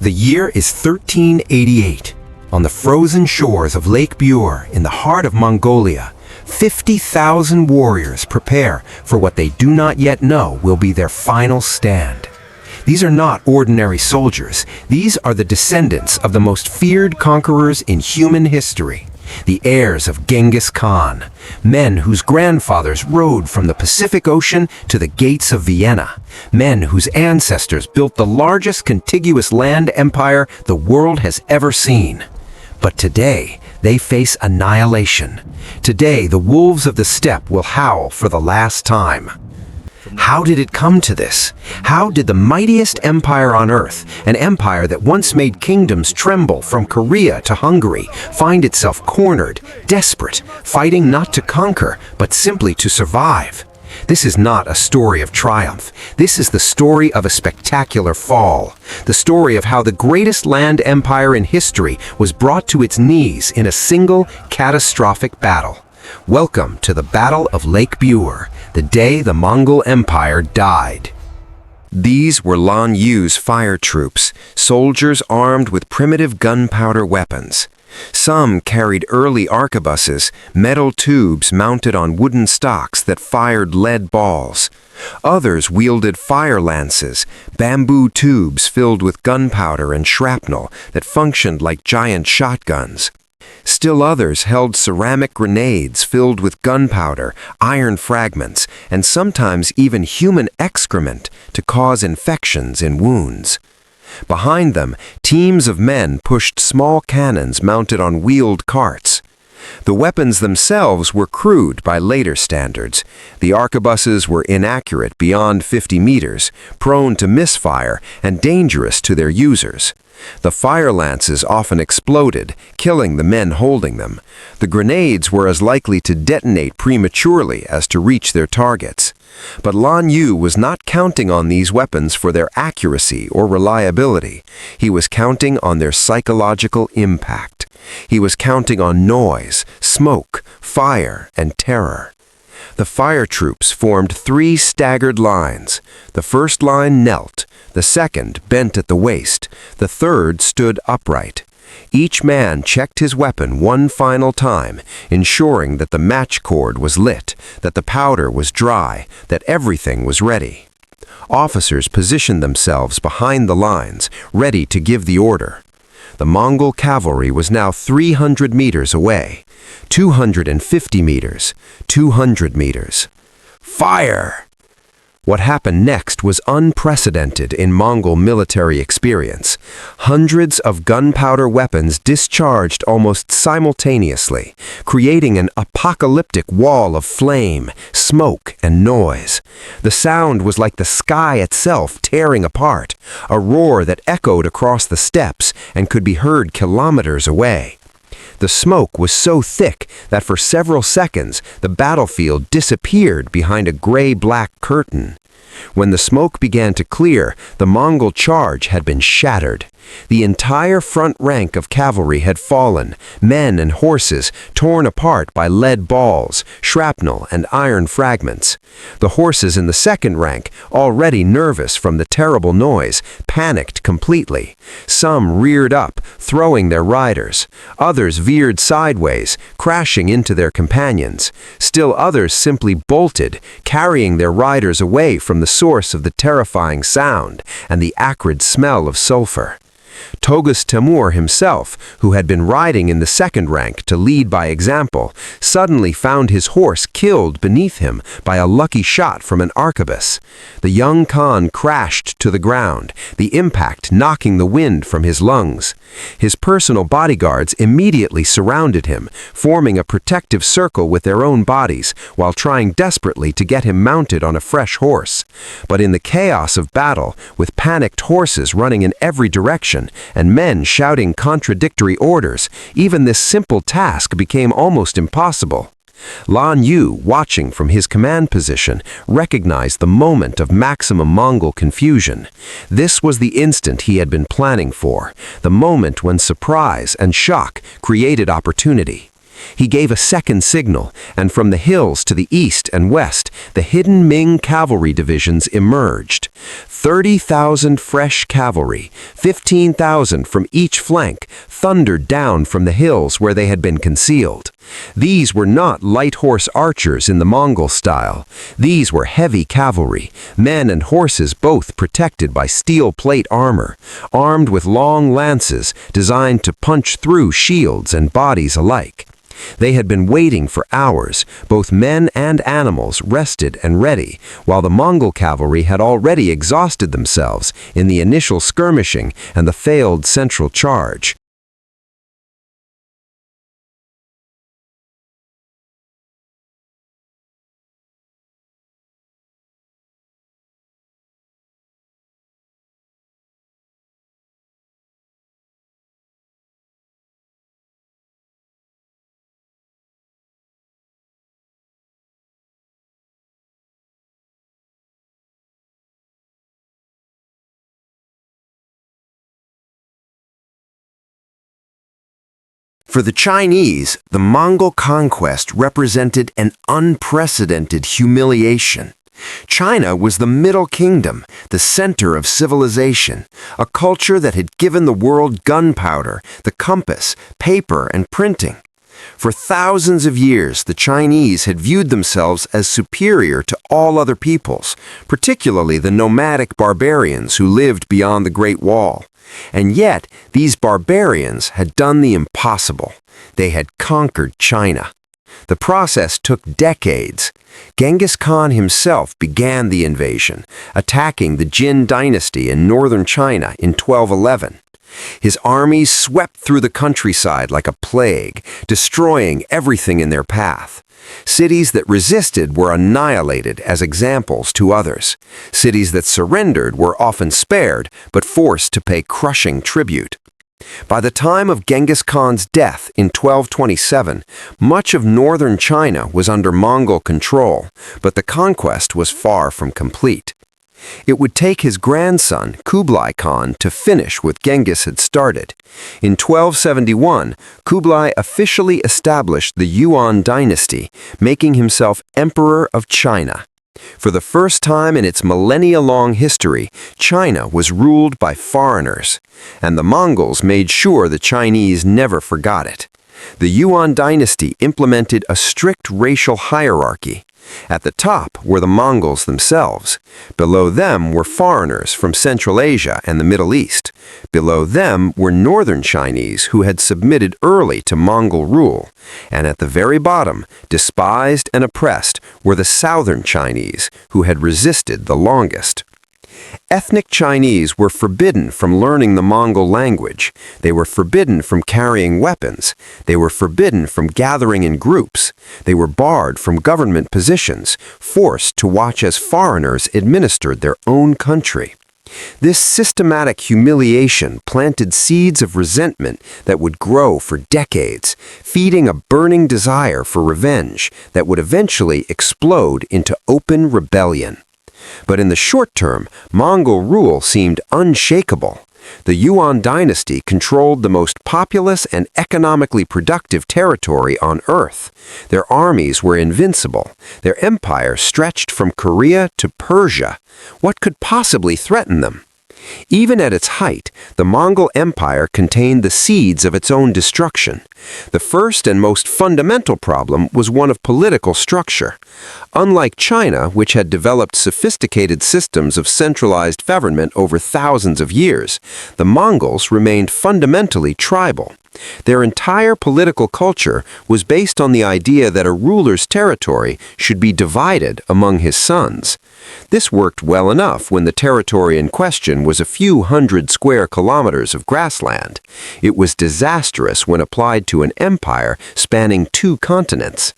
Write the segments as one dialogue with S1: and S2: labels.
S1: The year is 1388. On the frozen shores of Lake Bure, in the heart of Mongolia, 50,000 warriors prepare for what they do not yet know will be their final stand. These are not ordinary soldiers. These are the descendants of the most feared conquerors in human history, the heirs of Genghis Khan, men whose grandfathers rode from the Pacific Ocean to the gates of Vienna, men whose ancestors built the largest contiguous land empire the world has ever seen. But today, they face annihilation. Today, the wolves of the steppe will howl for the last time. How did it come to this? How did the mightiest empire on earth, an empire that once made kingdoms tremble from Korea to Hungary, find itself cornered, desperate, fighting not to conquer, but simply to survive? This is not a story of triumph. This is the story of a spectacular fall. The story of how the greatest land empire in history was brought to its knees in a single, catastrophic battle. Welcome to the Battle of Lake Bure, the day the Mongol Empire died. These were Lan Yu's fire troops, soldiers armed with primitive gunpowder weapons. Some carried early arquebuses, metal tubes mounted on wooden stocks that fired lead balls. Others wielded fire lances, bamboo tubes filled with gunpowder and shrapnel that functioned like giant shotguns. Still others held ceramic grenades filled with gunpowder, iron fragments, and sometimes even human excrement to cause infections in wounds. Behind them, teams of men pushed small cannons mounted on wheeled carts. The weapons themselves were crude by later standards. The arquebuses were inaccurate beyond 50 meters, prone to misfire, and dangerous to their users. The fire lances often exploded, killing the men holding them. The grenades were as likely to detonate prematurely as to reach their targets. But Lan Yu was not counting on these weapons for their accuracy or reliability. He was counting on their psychological impact. He was counting on noise, smoke, fire, and terror. The fire troops formed 3 staggered lines. The first line knelt, the second bent at the waist, the third stood upright. Each man checked his weapon one final time, ensuring that the match cord was lit, that the powder was dry, that everything was ready. Officers positioned themselves behind the lines, ready to give the order. The Mongol cavalry was now 300 meters away, 250 meters, 200 meters. Fire! What happened next was unprecedented in Mongol military experience. Hundreds of gunpowder weapons discharged almost simultaneously, creating an apocalyptic wall of flame, smoke, and noise. The sound was like the sky itself tearing apart, a roar that echoed across the steppes and could be heard kilometers away. The smoke was so thick that for several seconds the battlefield disappeared behind a gray-black curtain. When the smoke began to clear, the Mongol charge had been shattered. The entire front rank of cavalry had fallen, men and horses torn apart by lead balls, shrapnel, and iron fragments. The horses in the second rank, already nervous from the terrible noise, panicked completely. Some reared up, throwing their riders. Others veered sideways, crashing into their companions. Still others simply bolted, carrying their riders away from the source of the terrifying sound and the acrid smell of sulfur. Toghus Temür himself, who had been riding in the second rank to lead by example, suddenly found his horse killed beneath him by a lucky shot from an arquebus. The young Khan crashed to the ground, the impact knocking the wind from his lungs. His personal bodyguards immediately surrounded him, forming a protective circle with their own bodies, while trying desperately to get him mounted on a fresh horse. But in the chaos of battle, with panicked horses running in every direction, and men shouting contradictory orders, even this simple task became almost impossible. Lan Yu, watching from his command position, recognized the moment of maximum Mongol confusion. This was the instant he had been planning for, the moment when surprise and shock created opportunity. He gave a second signal, and from the hills to the east and west, the hidden Ming cavalry divisions emerged. 30,000 fresh cavalry, 15,000 from each flank, thundered down from the hills where they had been concealed. These were not light horse archers in the Mongol style. These were heavy cavalry, men and horses both protected by steel plate armor, armed with long lances designed to punch through shields and bodies alike. They had been waiting for hours, both men and animals rested and ready, while the Mongol cavalry had already exhausted themselves in the initial skirmishing and the failed central charge. For the Chinese, the Mongol conquest represented an unprecedented humiliation. China was the Middle Kingdom, the center of civilization, a culture that had given the world gunpowder, the compass, paper, and printing. For thousands of years, the Chinese had viewed themselves as superior to all other peoples, particularly the nomadic barbarians who lived beyond the Great Wall. And yet, these barbarians had done the impossible. They had conquered China. The process took decades. Genghis Khan himself began the invasion, attacking the Jin dynasty in northern China in 1211. His armies swept through the countryside like a plague, destroying everything in their path. Cities that resisted were annihilated as examples to others. Cities that surrendered were often spared, but forced to pay crushing tribute. By the time of Genghis Khan's death in 1227, much of northern China was under Mongol control, but the conquest was far from complete. It would take his grandson, Kublai Khan, to finish what Genghis had started. In 1271, Kublai officially established the Yuan dynasty, making himself Emperor of China. For the first time in its millennia-long history, China was ruled by foreigners, and the Mongols made sure the Chinese never forgot it. The Yuan dynasty implemented a strict racial hierarchy. At the top were the Mongols themselves. Below them were foreigners from Central Asia and the Middle East. Below them were northern Chinese who had submitted early to Mongol rule. And at the very bottom, despised and oppressed, were the southern Chinese who had resisted the longest. Ethnic Chinese were forbidden from learning the Mongol language. They were forbidden from carrying weapons. They were forbidden from gathering in groups. They were barred from government positions, forced to watch as foreigners administered their own country. This systematic humiliation planted seeds of resentment that would grow for decades, feeding a burning desire for revenge that would eventually explode into open rebellion. But in the short term, Mongol rule seemed unshakable. The Yuan dynasty controlled the most populous and economically productive territory on Earth. Their armies were invincible. Their empire stretched from Korea to Persia. What could possibly threaten them? Even at its height, the Mongol Empire contained the seeds of its own destruction. The first and most fundamental problem was one of political structure. Unlike China, which had developed sophisticated systems of centralized government over thousands of years, the Mongols remained fundamentally tribal. Their entire political culture was based on the idea that a ruler's territory should be divided among his sons. This worked well enough when the territory in question was a few hundred square kilometers of grassland. It was disastrous when applied to an empire spanning 2 continents.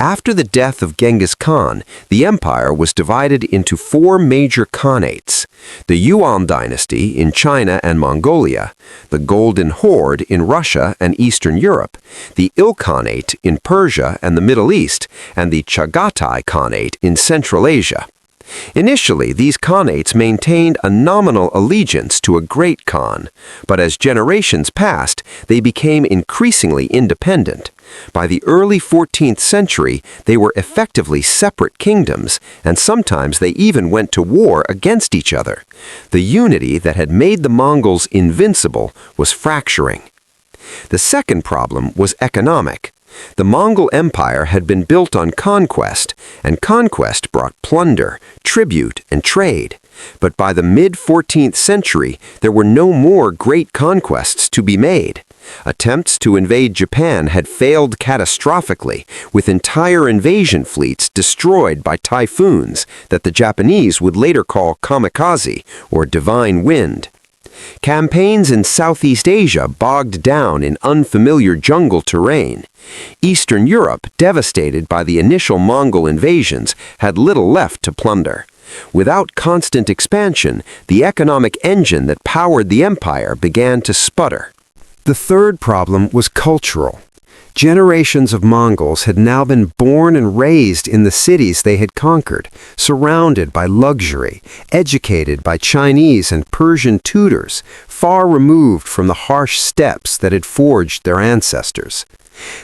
S1: After the death of Genghis Khan, the empire was divided into 4 major khanates: the Yuan dynasty in China and Mongolia, the Golden Horde in Russia and Eastern Europe, the Ilkhanate in Persia and the Middle East, and the Chagatai Khanate in Central Asia. Initially, these Khanates maintained a nominal allegiance to a great Khan, but as generations passed, they became increasingly independent. By the early 14th century, they were effectively separate kingdoms, and sometimes they even went to war against each other. The unity that had made the Mongols invincible was fracturing. The second problem was economic. The Mongol Empire had been built on conquest, and conquest brought plunder, tribute, and trade. But by the mid-14th century, there were no more great conquests to be made. Attempts to invade Japan had failed catastrophically, with entire invasion fleets destroyed by typhoons that the Japanese would later call kamikaze, or divine wind. Campaigns in Southeast Asia bogged down in unfamiliar jungle terrain. Eastern Europe, devastated by the initial Mongol invasions, had little left to plunder. Without constant expansion, the economic engine that powered the empire began to sputter. The third problem was cultural. Generations of Mongols had now been born and raised in the cities they had conquered, surrounded by luxury, educated by Chinese and Persian tutors, far removed from the harsh steppes that had forged their ancestors.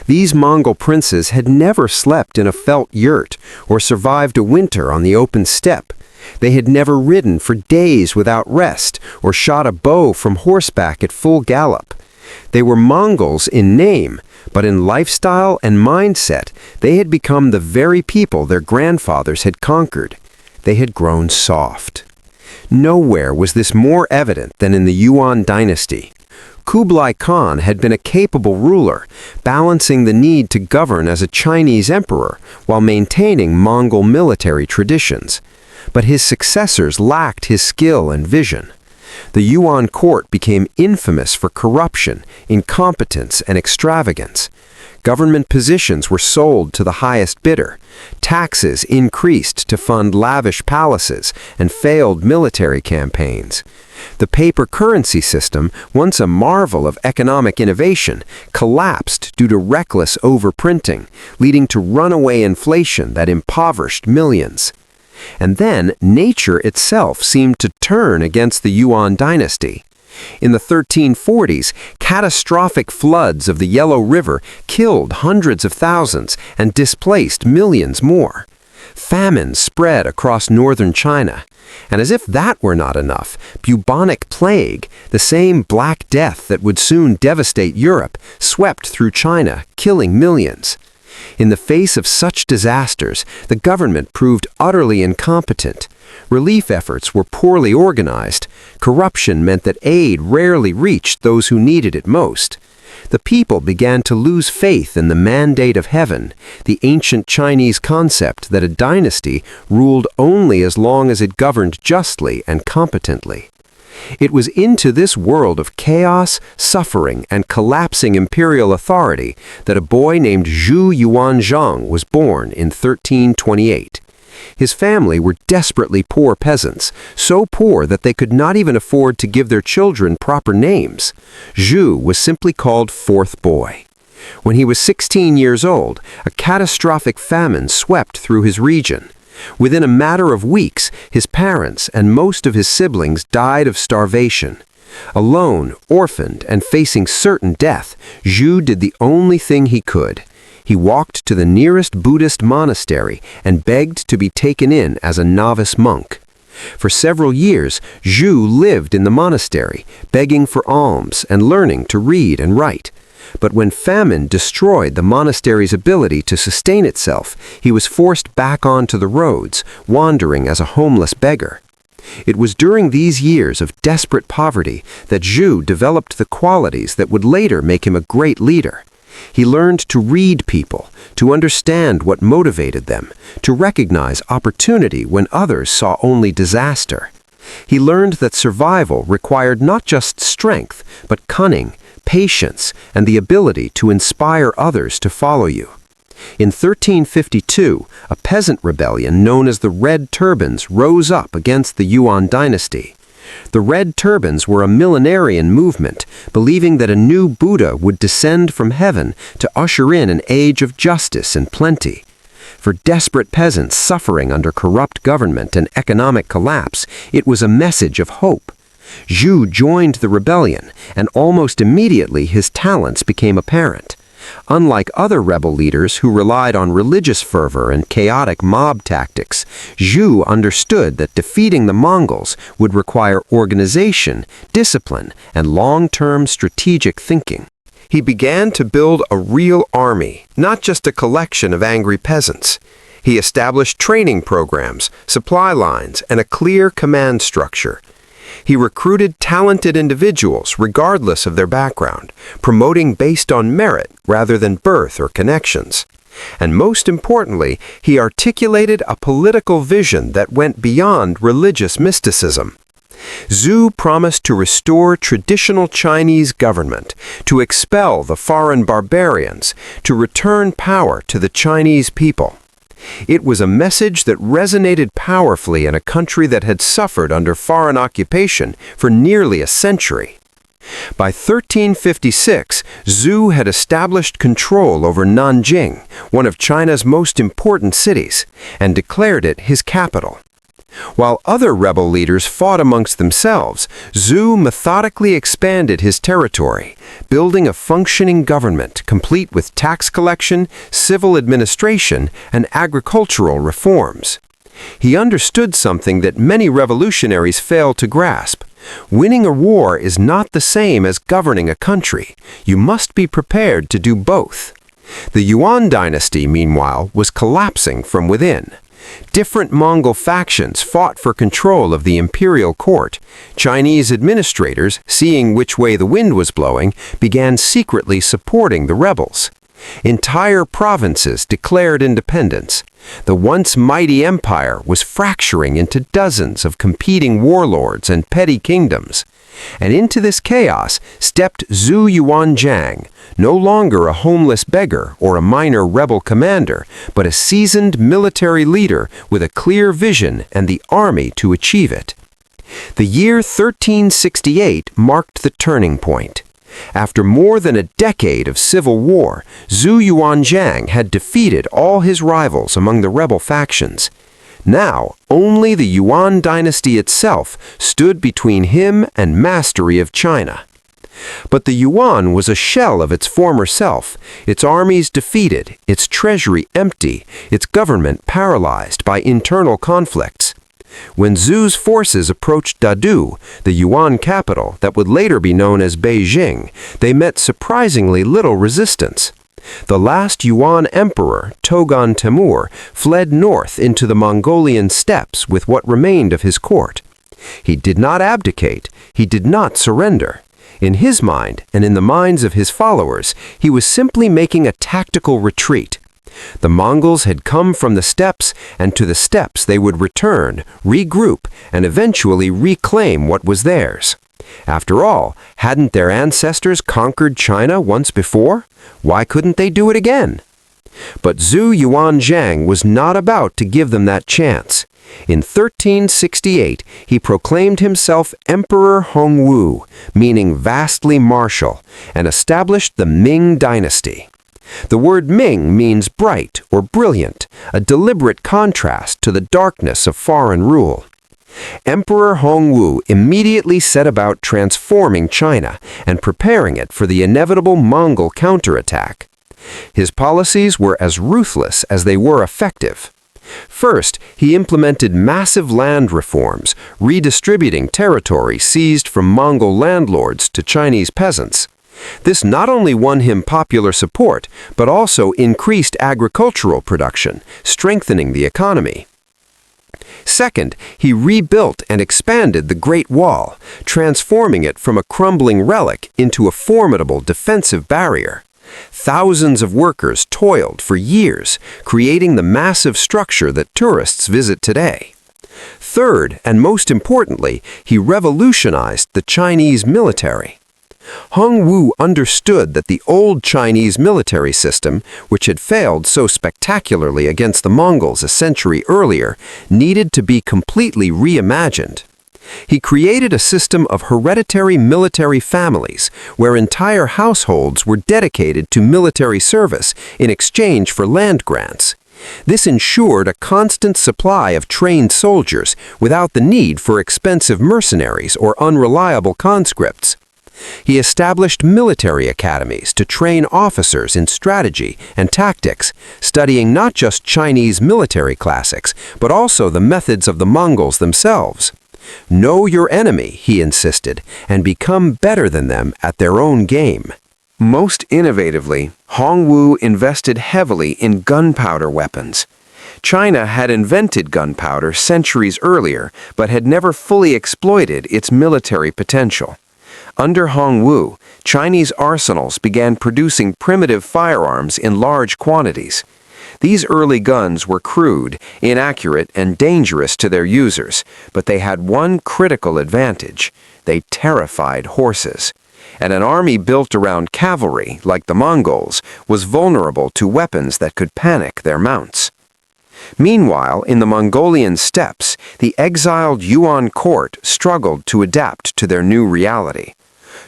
S1: These Mongol princes had never slept in a felt yurt or survived a winter on the open steppe. They had never ridden for days without rest or shot a bow from horseback at full gallop. They were Mongols in name, but in lifestyle and mindset, they had become the very people their grandfathers had conquered. They had grown soft. Nowhere was this more evident than in the Yuan dynasty. Kublai Khan had been a capable ruler, balancing the need to govern as a Chinese emperor while maintaining Mongol military traditions. But his successors lacked his skill and vision. The Yuan court became infamous for corruption, incompetence, and extravagance. Government positions were sold to the highest bidder. Taxes increased to fund lavish palaces and failed military campaigns. The paper currency system, once a marvel of economic innovation, collapsed due to reckless overprinting, leading to runaway inflation that impoverished millions. And then nature itself seemed to turn against the Yuan dynasty. In the 1340s, catastrophic floods of the Yellow River killed hundreds of thousands and displaced millions more. Famine spread across northern China. And as if that were not enough, bubonic plague, the same Black Death that would soon devastate Europe, swept through China, killing millions. In the face of such disasters, the government proved utterly incompetent. Relief efforts were poorly organized. Corruption meant that aid rarely reached those who needed it most. The people began to lose faith in the mandate of heaven, the ancient Chinese concept that a dynasty ruled only as long as it governed justly and competently. It was into this world of chaos, suffering, and collapsing imperial authority that a boy named Zhu Yuanzhang was born in 1328. His family were desperately poor peasants, so poor that they could not even afford to give their children proper names. Zhu was simply called Fourth Boy. When he was 16 years old, a catastrophic famine swept through his region. Within a matter of weeks, his parents and most of his siblings died of starvation. Alone, orphaned, and facing certain death, Zhu did the only thing he could. He walked to the nearest Buddhist monastery and begged to be taken in as a novice monk. For several years, Zhu lived in the monastery, begging for alms and learning to read and write. But when famine destroyed the monastery's ability to sustain itself, he was forced back onto the roads, wandering as a homeless beggar. It was during these years of desperate poverty that Zhu developed the qualities that would later make him a great leader. He learned to read people, to understand what motivated them, to recognize opportunity when others saw only disaster. He learned that survival required not just strength, but cunning, patience, and the ability to inspire others to follow you. In 1352, a peasant rebellion known as the Red Turbans rose up against the Yuan dynasty. The Red Turbans were a millenarian movement, believing that a new Buddha would descend from heaven to usher in an age of justice and plenty. For desperate peasants suffering under corrupt government and economic collapse, it was a message of hope. Zhu joined the rebellion, and almost immediately his talents became apparent. Unlike other rebel leaders who relied on religious fervor and chaotic mob tactics, Zhu understood that defeating the Mongols would require organization, discipline, and long-term strategic thinking. He began to build a real army, not just a collection of angry peasants. He established training programs, supply lines, and a clear command structure. He recruited talented individuals regardless of their background, promoting based on merit rather than birth or connections. And most importantly, he articulated a political vision that went beyond religious mysticism. Zhu promised to restore traditional Chinese government, to expel the foreign barbarians, to return power to the Chinese people. It was a message that resonated powerfully in a country that had suffered under foreign occupation for nearly a century. By 1356, Zhu had established control over Nanjing, one of China's most important cities, and declared it his capital. While other rebel leaders fought amongst themselves, Zhu methodically expanded his territory, building a functioning government complete with tax collection, civil administration, and agricultural reforms. He understood something that many revolutionaries fail to grasp. Winning a war is not the same as governing a country. You must be prepared to do both. The Yuan dynasty, meanwhile, was collapsing from within. Different Mongol factions fought for control of the imperial court. Chinese administrators, seeing which way the wind was blowing, began secretly supporting the rebels. Entire provinces declared independence. The once mighty empire was fracturing into dozens of competing warlords and petty kingdoms. And into this chaos stepped Zhu Yuanzhang, no longer a homeless beggar or a minor rebel commander, but a seasoned military leader with a clear vision and the army to achieve it. The year 1368 marked the turning point. After more than a decade of civil war, Zhu Yuanzhang had defeated all his rivals among the rebel factions. Now, only the Yuan dynasty itself stood between him and mastery of China. But the Yuan was a shell of its former self, its armies defeated, its treasury empty, its government paralyzed by internal conflicts. When Zhu's forces approached Dadu, the Yuan capital that would later be known as Beijing, they met surprisingly little resistance. The last Yuan emperor, Togon Temur, fled north into the Mongolian steppes with what remained of his court. He did not abdicate, he did not surrender. In his mind, and in the minds of his followers, he was simply making a tactical retreat. The Mongols had come from the steppes, and to the steppes they would return, regroup, and eventually reclaim what was theirs. After all, hadn't their ancestors conquered China once before? Why couldn't they do it again? But Zhu Yuanzhang was not about to give them that chance. In 1368, he proclaimed himself Emperor Hongwu, meaning vastly martial, and established the Ming dynasty. The word Ming means bright or brilliant, a deliberate contrast to the darkness of foreign rule. Emperor Hongwu immediately set about transforming China and preparing it for the inevitable Mongol counterattack. His policies were as ruthless as they were effective. First, he implemented massive land reforms, redistributing territory seized from Mongol landlords to Chinese peasants. This not only won him popular support, but also increased agricultural production, strengthening the economy. Second, he rebuilt and expanded the Great Wall, transforming it from a crumbling relic into a formidable defensive barrier. Thousands of workers toiled for years, creating the massive structure that tourists visit today. Third, and most importantly, he revolutionized the Chinese military. Hongwu understood that the old Chinese military system, which had failed so spectacularly against the Mongols a century earlier, needed to be completely reimagined. He created a system of hereditary military families, where entire households were dedicated to military service in exchange for land grants. This ensured a constant supply of trained soldiers without the need for expensive mercenaries or unreliable conscripts. He established military academies to train officers in strategy and tactics, studying not just Chinese military classics, but also the methods of the Mongols themselves. Know your enemy, he insisted, and become better than them at their own game. Most innovatively, Hongwu invested heavily in gunpowder weapons. China had invented gunpowder centuries earlier, but had never fully exploited its military potential. Under Hongwu, Chinese arsenals began producing primitive firearms in large quantities. These early guns were crude, inaccurate, and dangerous to their users, but they had one critical advantage: they terrified horses. And an army built around cavalry, like the Mongols, was vulnerable to weapons that could panic their mounts. Meanwhile, in the Mongolian steppes, the exiled Yuan court struggled to adapt to their new reality.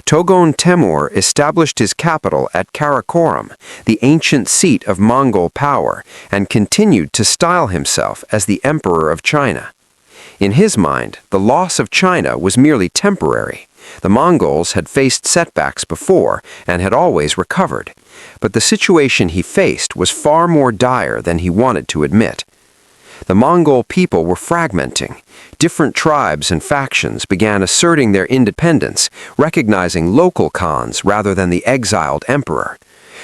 S1: Togon Temur established his capital at Karakoram, the ancient seat of Mongol power, and continued to style himself as the Emperor of China. In his mind, the loss of China was merely temporary. The Mongols had faced setbacks before and had always recovered, but the situation he faced was far more dire than he wanted to admit. The Mongol people were fragmenting. Different tribes and factions began asserting their independence, recognizing local khans rather than the exiled emperor.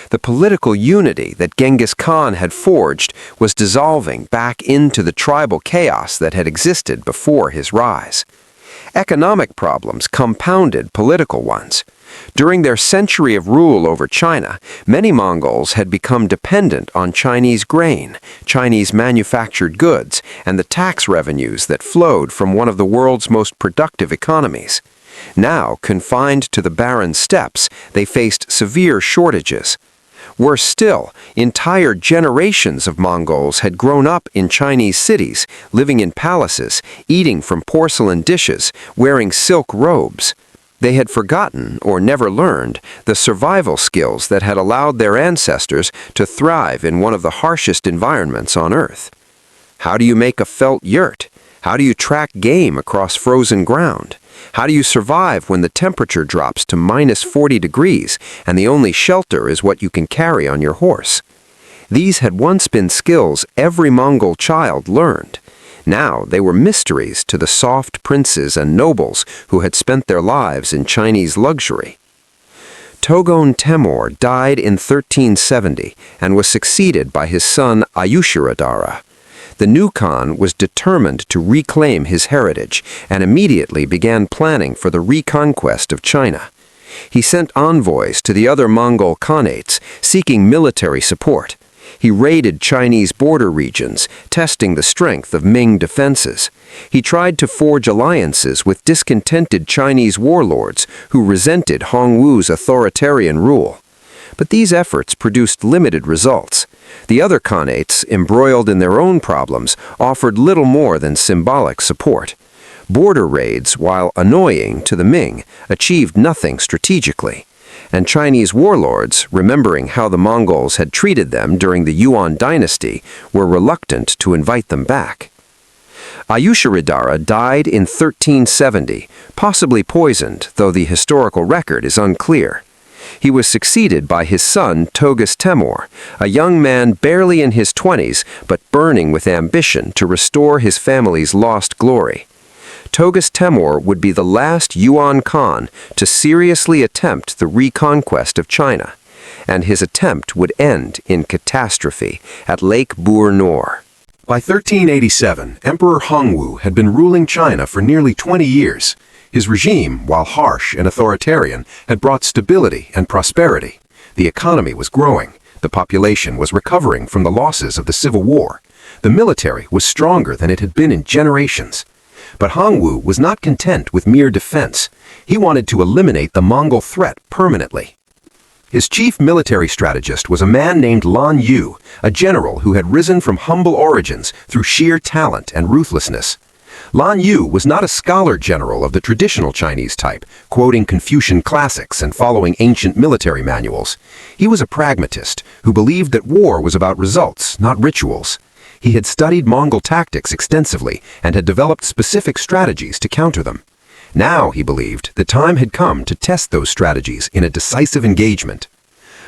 S1: The political unity that Genghis Khan had forged was dissolving back into the tribal chaos that had existed before his rise. Economic problems compounded political ones. During their century of rule over China, many Mongols had become dependent on Chinese grain, Chinese manufactured goods, and the tax revenues that flowed from one of the world's most productive economies. Now, confined to the barren steppes, they faced severe shortages. Worse still, entire generations of Mongols had grown up in Chinese cities, living in palaces, eating from porcelain dishes, wearing silk robes. They had forgotten, or never learned, the survival skills that had allowed their ancestors to thrive in one of the harshest environments on Earth. How do you make a felt yurt? How do you track game across frozen ground? How do you survive when the temperature drops to -40 degrees and the only shelter is what you can carry on your horse? These had once been skills every Mongol child learned. Now they were mysteries to the soft princes and nobles who had spent their lives in Chinese luxury. Togon Temur died in 1370 and was succeeded by his son Ayushiradara. The new Khan was determined to reclaim his heritage and immediately began planning for the reconquest of China. He sent envoys to the other Mongol Khanates seeking military support. He raided Chinese border regions, testing the strength of Ming defenses. He tried to forge alliances with discontented Chinese warlords who resented Hongwu's authoritarian rule. But these efforts produced limited results. The other Khanates, embroiled in their own problems, offered little more than symbolic support. Border raids, while annoying to the Ming, achieved nothing strategically. And Chinese warlords, remembering how the Mongols had treated them during the Yuan dynasty, were reluctant to invite them back. Ayushiradara died in 1370, possibly poisoned, though the historical record is unclear. He was succeeded by his son Togus Temur, a young man barely in his 20s but burning with ambition to restore his family's lost glory. Togus Temur would be the last Yuan Khan to seriously attempt the reconquest of China, and his attempt would end in catastrophe at Lake Bur-Nor.
S2: By 1387, Emperor Hongwu had been ruling China for nearly 20 years. His regime, while harsh and authoritarian, had brought stability and prosperity. The economy was growing. The population was recovering from the losses of the Civil War. The military was stronger than it had been in generations. But Hongwu was not content with mere defense. He wanted to eliminate the Mongol threat permanently. His chief military strategist was a man named Lan Yu, a general who had risen from humble origins through sheer talent and ruthlessness. Lan Yu was not a scholar general of the traditional Chinese type, quoting Confucian classics and following ancient military manuals. He was a pragmatist who believed that war was about results, not rituals. He had studied Mongol tactics extensively and had developed specific strategies to counter them. Now, he believed, the time had come to test those strategies in a decisive engagement.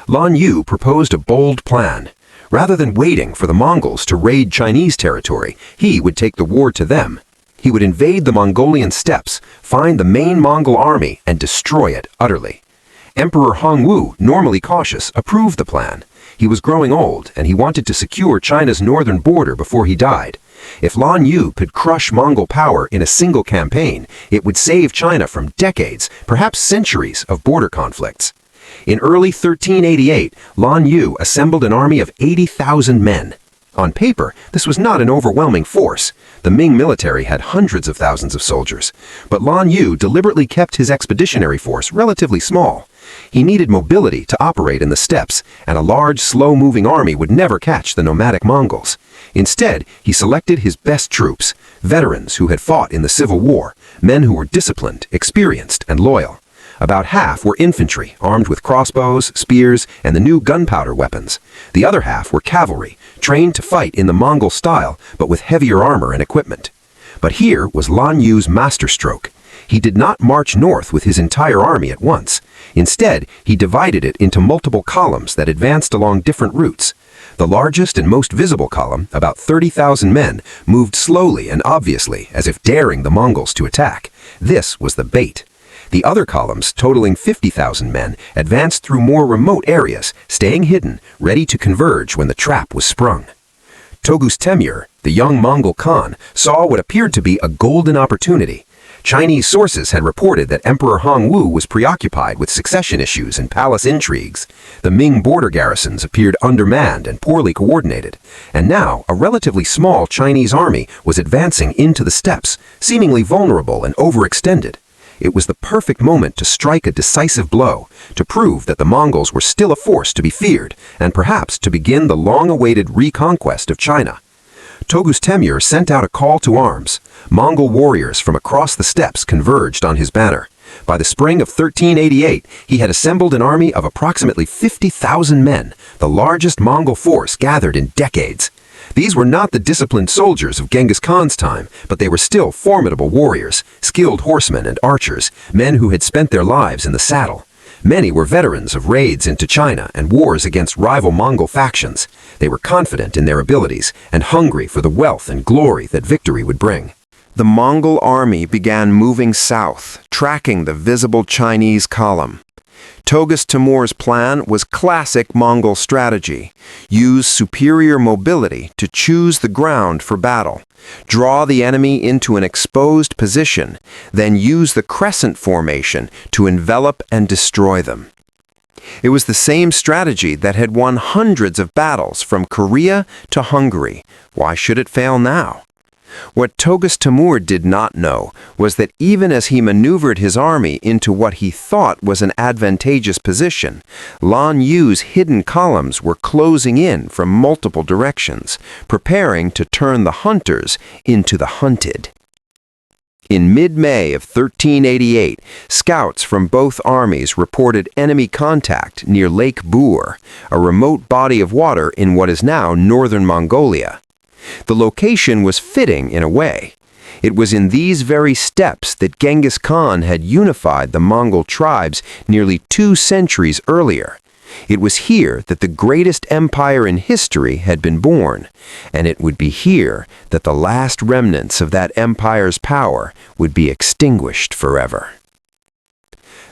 S2: Lan Yu proposed a bold plan. Rather than waiting for the Mongols to raid Chinese territory, he would take the war to them. He would invade the Mongolian steppes, find the main Mongol army, and destroy it utterly. Emperor Hongwu, normally cautious, approved the plan. He was growing old, and he wanted to secure China's northern border before he died. If Lan Yu could crush Mongol power in a single campaign, it would save China from decades, perhaps centuries, of border conflicts. In early 1388, Lan Yu assembled an army of 80,000 men. On paper, this was not an overwhelming force. The Ming military had hundreds of thousands of soldiers, but Lan Yu deliberately kept his expeditionary force relatively small. He needed mobility to operate in the steppes, and a large, slow-moving army would never catch the nomadic Mongols. Instead, he selected his best troops, veterans who had fought in the Civil War, men who were disciplined, experienced, and loyal. About half were infantry, armed with crossbows, spears, and the new gunpowder weapons. The other half were cavalry, trained to fight in the Mongol style, but with heavier armor and equipment. But here was Lan Yu's masterstroke. He did not march north with his entire army at once. Instead, he divided it into multiple columns that advanced along different routes. The largest and most visible column, about 30,000 men, moved slowly and obviously, as if daring the Mongols to attack. This was the bait. The other columns, totaling 50,000 men, advanced through more remote areas, staying hidden, ready to converge when the trap was sprung. Togus Temür, the young Mongol Khan, saw what appeared to be a golden opportunity. Chinese sources had reported that Emperor Hongwu was preoccupied with succession issues and palace intrigues. The Ming border garrisons appeared undermanned and poorly coordinated, and now a relatively small Chinese army was advancing into the steppes, seemingly vulnerable and overextended. It was the perfect moment to strike a decisive blow, to prove that the Mongols were still a force to be feared, and perhaps to begin the long-awaited reconquest of China. Togus Temür sent out a call to arms. Mongol warriors from across the steppes converged on his banner. By the spring of 1388, he had assembled an army of approximately 50,000 men, the largest Mongol force gathered in decades. These were not the disciplined soldiers of Genghis Khan's time, but they were still formidable warriors, skilled horsemen and archers, men who had spent their lives in the saddle. Many were veterans of raids into China and wars against rival Mongol factions. They were confident in their abilities and hungry for the wealth and glory that victory would bring. The Mongol army began moving south, tracking the visible Chinese column. Togus Temür's plan was classic Mongol strategy. Use superior mobility to choose the ground for battle. Draw the enemy into an exposed position, then use the crescent formation to envelop and destroy them. It was the same strategy that had won hundreds of battles from Korea to Hungary. Why should it fail now? What Togus Temür did not know was that even as he maneuvered his army into what he thought was an advantageous position, Lan Yu's hidden columns were closing in from multiple directions, preparing to turn the hunters into the hunted. In mid-May of 1388, scouts from both armies reported enemy contact near Lake Bur, a remote body of water in what is now northern Mongolia. The location was fitting in a way. It was in these very steppes that Genghis Khan had unified the Mongol tribes nearly 2 centuries earlier. It was here that the greatest empire in history had been born, and it would be here that the last remnants of that empire's power would be extinguished forever.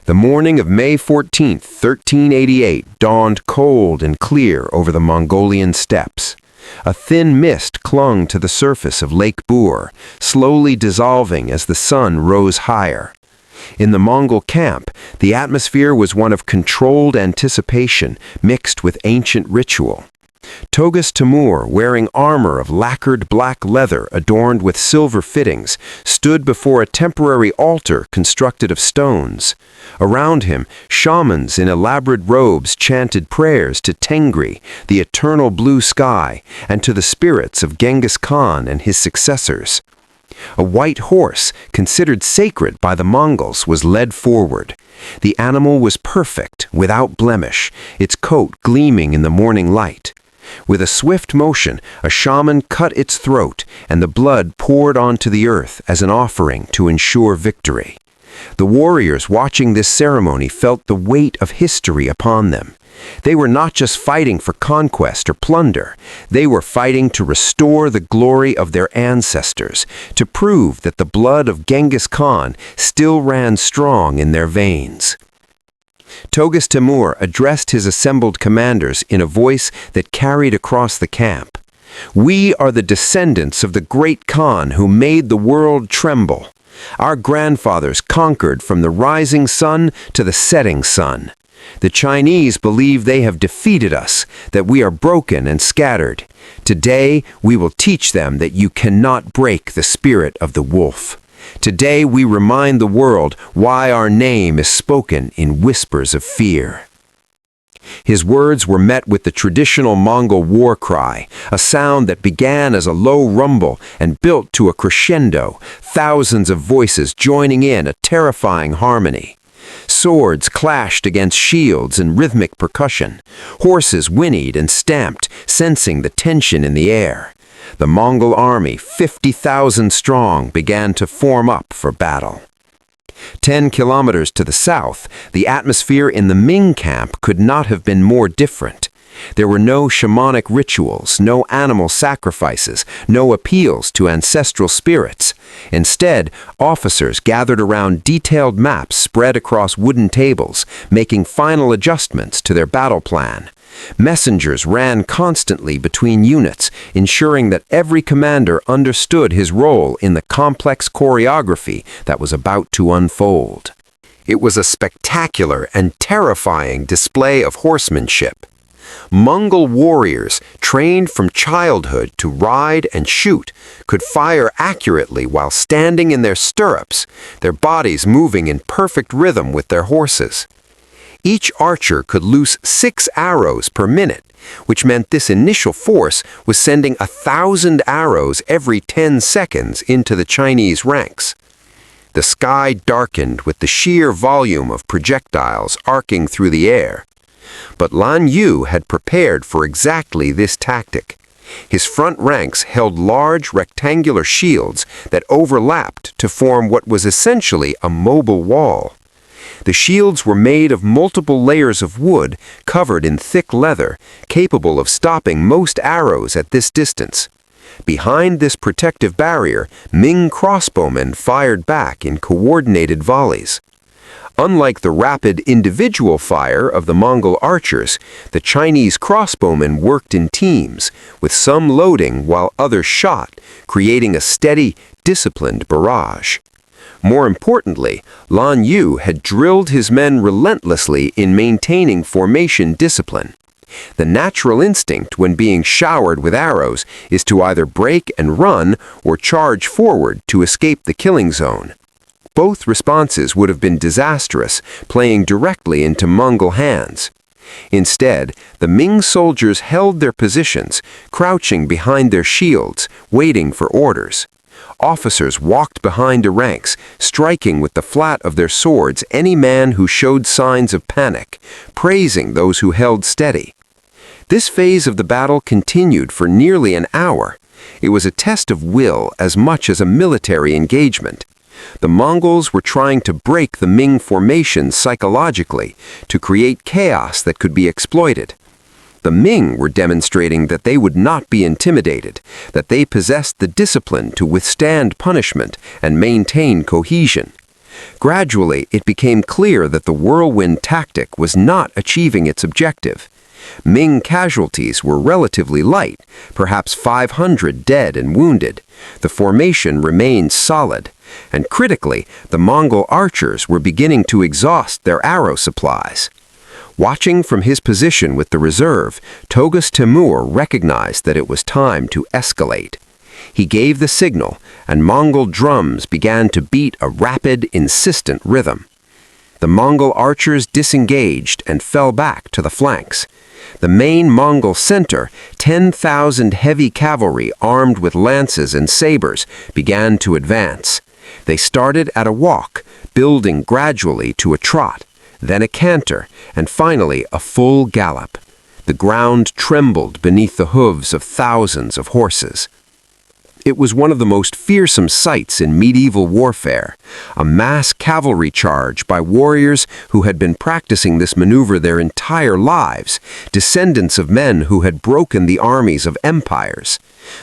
S2: The morning of May 14, 1388, dawned cold and clear over the Mongolian steppes. A thin mist clung to the surface of Lake Bur, slowly dissolving as the sun rose higher. In the Mongol camp, the atmosphere was one of controlled anticipation mixed with ancient ritual. Togus Temür, wearing armor of lacquered black leather adorned with silver fittings, stood before a temporary altar constructed of stones. Around him, shamans in elaborate robes chanted prayers to Tengri, the eternal blue sky, and to the spirits of Genghis Khan and his successors.
S1: A white horse, considered sacred by the Mongols, was led forward. The animal was perfect, without blemish, its coat gleaming in the morning light. With a swift motion, a shaman cut its throat, and the blood poured onto the earth as an offering to ensure victory. The warriors watching this ceremony felt the weight of history upon them. They were not just fighting for conquest or plunder. They were fighting to restore the glory of their ancestors, to prove that the blood of Genghis Khan still ran strong in their veins. Toghus Temür addressed his assembled commanders in a voice that carried across the camp. "We are the descendants of the great Khan who made the world tremble. Our grandfathers conquered from the rising sun to the setting sun. The Chinese believe they have defeated us, that we are broken and scattered. Today, we will teach them that you cannot break the spirit of the wolf. Today, we remind the world why our name is spoken in whispers of fear." His words were met with the traditional Mongol war cry, a sound that began as a low rumble and built to a crescendo, thousands of voices joining in a terrifying harmony. Swords clashed against shields in rhythmic percussion. Horses whinnied and stamped, sensing the tension in the air. The Mongol army, 50,000 strong, began to form up for battle. 10 kilometers to the south, the atmosphere in the Ming camp could not have been more different. There were no shamanic rituals, no animal sacrifices, no appeals to ancestral spirits. Instead, officers gathered around detailed maps spread across wooden tables, making final adjustments to their battle plan. Messengers ran constantly between units, ensuring that every commander understood his role in the complex choreography that was about to unfold. It was a spectacular and terrifying display of horsemanship. Mongol warriors, trained from childhood to ride and shoot, could fire accurately while standing in their stirrups, their bodies moving in perfect rhythm with their horses. Each archer could loose 6 arrows per minute, which meant this initial force was sending 1,000 arrows every 10 seconds into the Chinese ranks. The sky darkened with the sheer volume of projectiles arcing through the air. But Lan Yu had prepared for exactly this tactic. His front ranks held large rectangular shields that overlapped to form what was essentially a mobile wall. The shields were made of multiple layers of wood covered in thick leather, capable of stopping most arrows at this distance. Behind this protective barrier, Ming crossbowmen fired back in coordinated volleys. Unlike the rapid individual fire of the Mongol archers, the Chinese crossbowmen worked in teams, with some loading while others shot, creating a steady, disciplined barrage. More importantly, Lan Yu had drilled his men relentlessly in maintaining formation discipline. The natural instinct when being showered with arrows is to either break and run or charge forward to escape the killing zone. Both responses would have been disastrous, playing directly into Mongol hands. Instead, the Ming soldiers held their positions, crouching behind their shields, waiting for orders. Officers walked behind the ranks, striking with the flat of their swords any man who showed signs of panic, praising those who held steady. This phase of the battle continued for nearly an hour. It was a test of will as much as a military engagement. The Mongols were trying to break the Ming formation psychologically, to create chaos that could be exploited. The Ming were demonstrating that they would not be intimidated, that they possessed the discipline to withstand punishment and maintain cohesion. Gradually, it became clear that the whirlwind tactic was not achieving its objective. Ming casualties were relatively light, perhaps 500 dead and wounded. The formation remained solid, and critically, the Mongol archers were beginning to exhaust their arrow supplies. Watching from his position with the reserve, Toghus Temür recognized that it was time to escalate. He gave the signal, and Mongol drums began to beat a rapid, insistent rhythm.
S2: The Mongol archers disengaged and fell back to the flanks. The main Mongol center, 10,000 heavy cavalry armed with lances and sabers, began to advance. They started at a walk, building gradually to a trot, then a canter, and finally a full gallop. The ground trembled beneath the hooves of thousands of horses. It was one of the most fearsome sights in medieval warfare, a mass cavalry charge by warriors who had been practicing this maneuver their entire lives, descendants of men who had broken the armies of empires.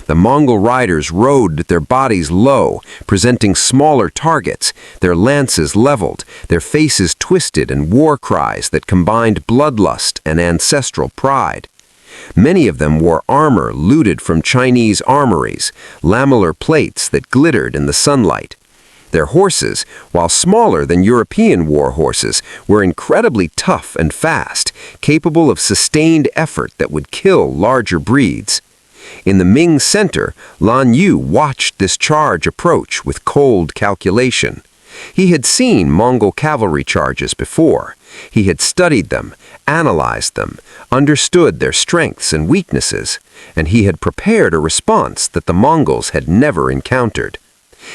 S2: The Mongol riders rode their bodies low, presenting smaller targets, their lances leveled, their faces twisted in war cries that combined bloodlust and ancestral pride. Many of them wore armor looted from Chinese armories, lamellar plates that glittered in the sunlight. Their horses, while smaller than European war horses, were incredibly tough and fast, capable of sustained effort that would kill larger breeds. In the Ming center, Lan Yu watched this charge approach with cold calculation. He had seen Mongol cavalry charges before. He had studied them, analyzed them, understood their strengths and weaknesses, and he had prepared a response that the Mongols had never encountered.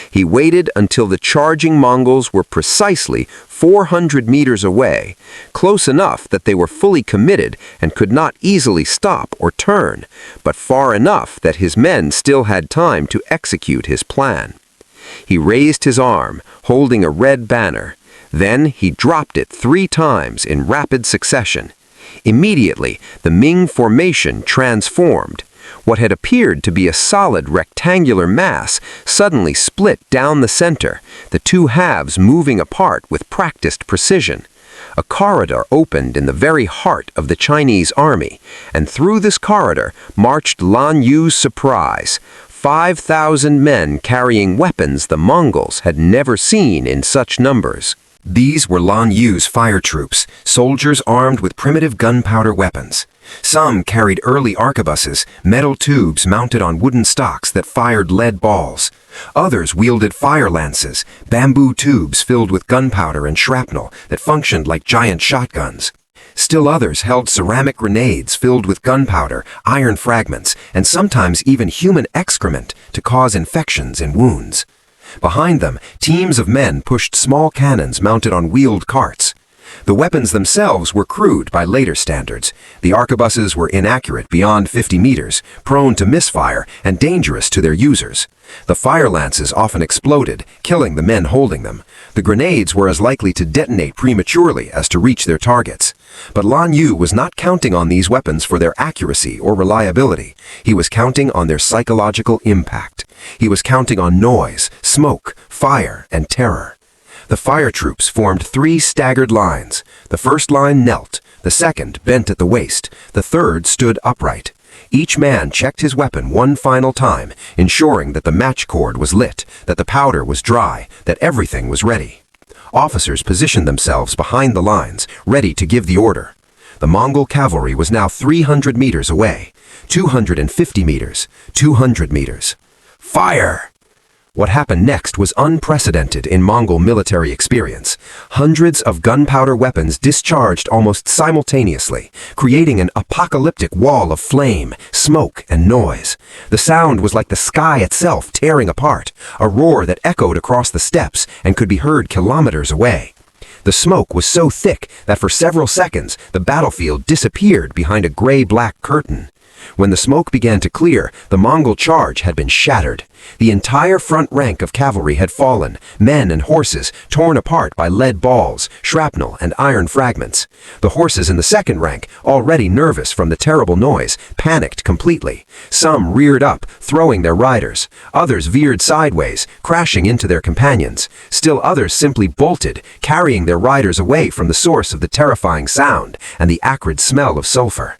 S2: He waited until the charging Mongols were precisely 400 meters away, close enough that they were fully committed and could not easily stop or turn, but far enough that his men still had time to execute his plan. He raised his arm, holding a red banner. Then he dropped it 3 times in rapid succession. Immediately, the Ming formation transformed. What had appeared to be a solid rectangular mass suddenly split down the center, the two halves moving apart with practiced precision. A corridor opened in the very heart of the Chinese army, and through this corridor marched Lan Yu's surprise. 5,000 men carrying weapons the Mongols had never seen in such numbers.
S1: These were Lan Yu's fire troops, soldiers armed with primitive gunpowder weapons. Some carried early arquebuses, metal tubes mounted on wooden stocks that fired lead balls. Others wielded fire lances, bamboo tubes filled with gunpowder and shrapnel that functioned like giant shotguns. Still others held ceramic grenades filled with gunpowder, iron fragments, and sometimes even human excrement to cause infections and wounds. Behind them, teams of men pushed small cannons mounted on wheeled carts. The weapons themselves were crude by later standards. The arquebuses were inaccurate beyond 50 meters, prone to misfire, and dangerous to their users. The fire lances often exploded, killing the men holding them. The grenades were as likely to detonate prematurely as to reach their targets. But Lan Yu was not counting on these weapons for their accuracy or reliability. He was counting on their psychological impact. He was counting on noise, smoke, fire, and terror. The fire troops formed 3 staggered lines. The first line knelt, the second bent at the waist, the third stood upright. Each man checked his weapon one final time, ensuring that the match cord was lit, that the powder was dry, that everything was ready. Officers positioned themselves behind the lines, ready to give the order. The Mongol cavalry was now 300 meters away, 250 meters, 200 meters. Fire! What happened next was unprecedented in Mongol military experience. Hundreds of gunpowder weapons discharged almost simultaneously, creating an apocalyptic wall of flame, smoke, and noise. The sound was like the sky itself tearing apart, a roar that echoed across the steppes and could be heard kilometers away. The smoke was so thick that for several seconds the battlefield disappeared behind a gray-black curtain. When the smoke began to clear, the Mongol charge had been shattered. The entire front rank of cavalry had fallen, men and horses torn apart by lead balls, shrapnel, and iron fragments. The horses in the second rank, already nervous from the terrible noise, panicked completely. Some reared up, throwing their riders. Others veered sideways, crashing into their companions. Still others simply bolted, carrying their riders away from the source of the terrifying sound and the acrid smell of sulfur.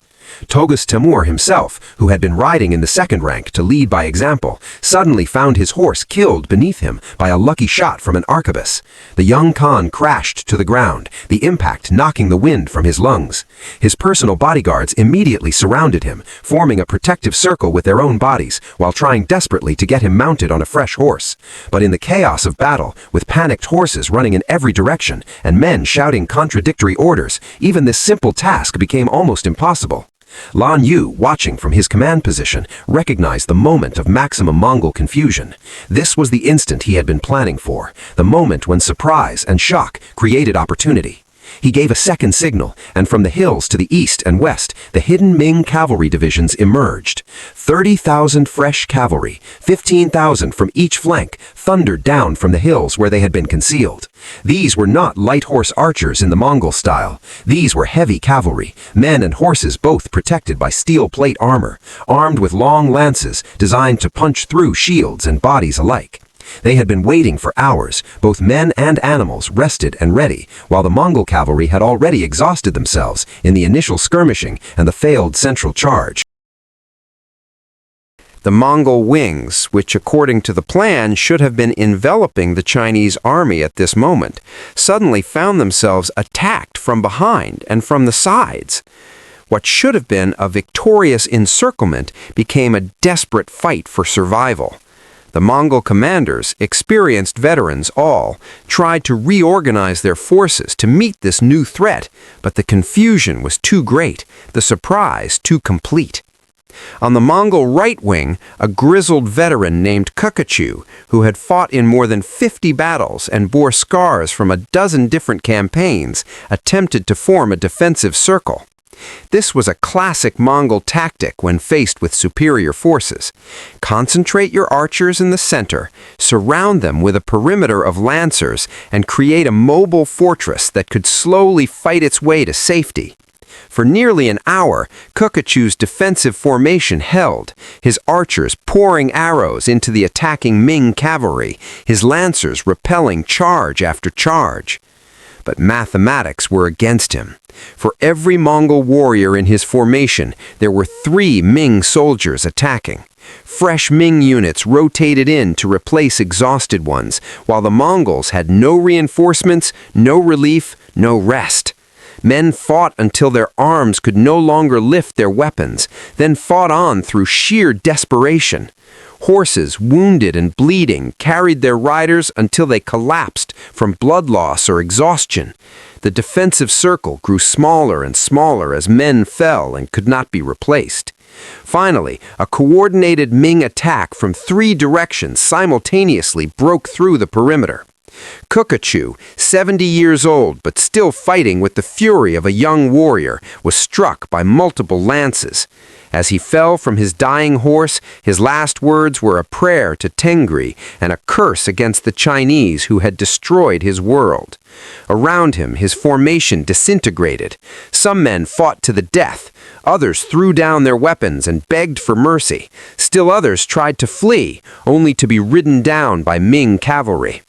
S2: Toghus Timur himself, who had been riding in the second rank to lead by example, suddenly found his horse killed beneath him by a lucky shot from an arquebus. The young Khan crashed to the ground, the impact knocking the wind from his lungs. His personal bodyguards immediately surrounded him, forming a protective circle with their own bodies, while trying desperately to get him mounted on a fresh horse. But in the chaos of battle, with panicked horses running in every direction and men shouting contradictory orders, even this simple task became almost impossible. Lan Yu, watching from his command position, recognized the moment of maximum Mongol confusion. This was the instant he had been planning for, the moment when surprise and shock created opportunity. He gave a second signal, and from the hills to the east and west, the hidden Ming cavalry divisions emerged. 30,000 fresh cavalry, 15,000 from each flank, thundered down from the hills where they had been concealed. These were not light horse archers in the Mongol style. These were heavy cavalry, men and horses both protected by steel plate armor, armed with long lances designed to punch through shields and bodies alike. They had been waiting for hours, both men and animals rested and ready, while the Mongol cavalry had already exhausted themselves in the initial skirmishing and the failed central charge.
S1: The Mongol wings, which according to the plan should have been enveloping the Chinese army at this moment, suddenly found themselves attacked from behind and from the sides. What should have been a victorious encirclement became a desperate fight for survival. The Mongol commanders, experienced veterans all, tried to reorganize their forces to meet this new threat, but the confusion was too great, the surprise too complete. On the Mongol right wing, a grizzled veteran named Kukkachu, who had fought in more than 50 battles and bore scars from a dozen different campaigns, attempted to form a defensive circle. This was a classic Mongol tactic when faced with superior forces. Concentrate your archers in the center, surround them with a perimeter of lancers, and create a mobile fortress that could slowly fight its way to safety. For nearly an hour, Kukkachu's defensive formation held, his archers pouring arrows into the attacking Ming cavalry, his lancers repelling charge after charge. But mathematics were against him. For every Mongol warrior in his formation, there were 3 Ming soldiers attacking. Fresh Ming units rotated in to replace exhausted ones, while the Mongols had no reinforcements, no relief, no rest. Men fought until their arms could no longer lift their weapons, then fought on through sheer desperation. Horses, wounded and bleeding, carried their riders until they collapsed from blood loss or exhaustion. The defensive circle grew smaller and smaller as men fell and could not be replaced. Finally, a coordinated Ming attack from 3 directions simultaneously broke through the perimeter. Kukkachu, 70 years old but still fighting with the fury of a young warrior, was struck by multiple lances. As he fell from his dying horse, his last words were a prayer to Tengri and a curse against the Chinese who had destroyed his world. Around him, his formation disintegrated. Some men fought to the death. Others threw down their weapons and begged for mercy. Still others tried to flee, only to be ridden down by Ming cavalry.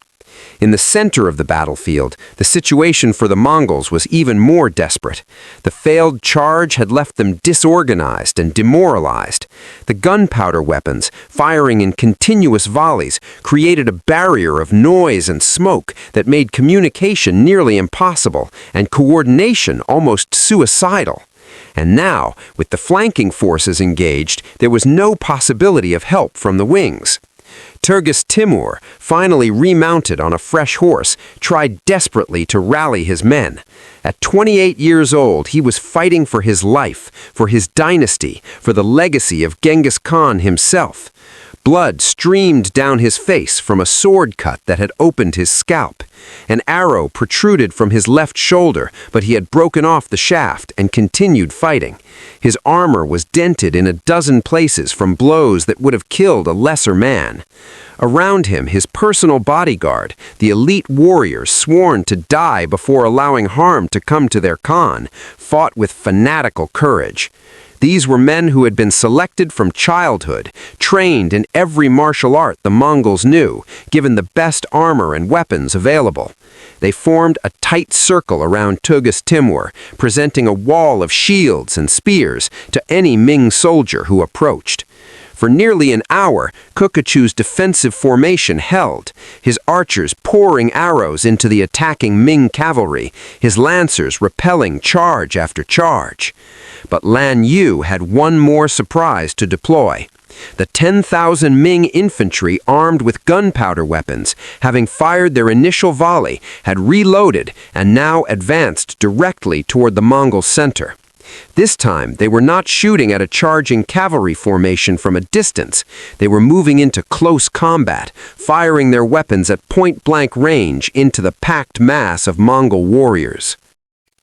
S1: In the center of the battlefield, the situation for the Mongols was even more desperate. The failed charge had left them disorganized and demoralized. The gunpowder weapons, firing in continuous volleys, created a barrier of noise and smoke that made communication nearly impossible and coordination almost suicidal. And now, with the flanking forces engaged, there was no possibility of help from the wings. Toghus Timur, finally remounted on a fresh horse, tried desperately to rally his men. At 28 years old, he was fighting for his life, for his dynasty, for the legacy of Genghis Khan himself. Blood streamed down his face from a sword cut that had opened his scalp. An arrow protruded from his left shoulder, but he had broken off the shaft and continued fighting. His armor was dented in a dozen places from blows that would have killed a lesser man. Around him, his personal bodyguard, the elite warriors sworn to die before allowing harm to come to their Khan, fought with fanatical courage. These were men who had been selected from childhood, trained in every martial art the Mongols knew, given the best armor and weapons available. They formed a tight circle around Tugas Timur, presenting a wall of shields and spears to any Ming soldier who approached. For nearly an hour, Kukachu's defensive formation held, his archers pouring arrows into the attacking Ming cavalry, his lancers repelling charge after charge. But Lan Yu had one more surprise to deploy. The 10,000 Ming infantry armed with gunpowder weapons, having fired their initial volley, had reloaded and now advanced directly toward the Mongol center. This time, they were not shooting at a charging cavalry formation from a distance. They were moving into close combat, firing their weapons at point-blank range into the packed mass of Mongol warriors.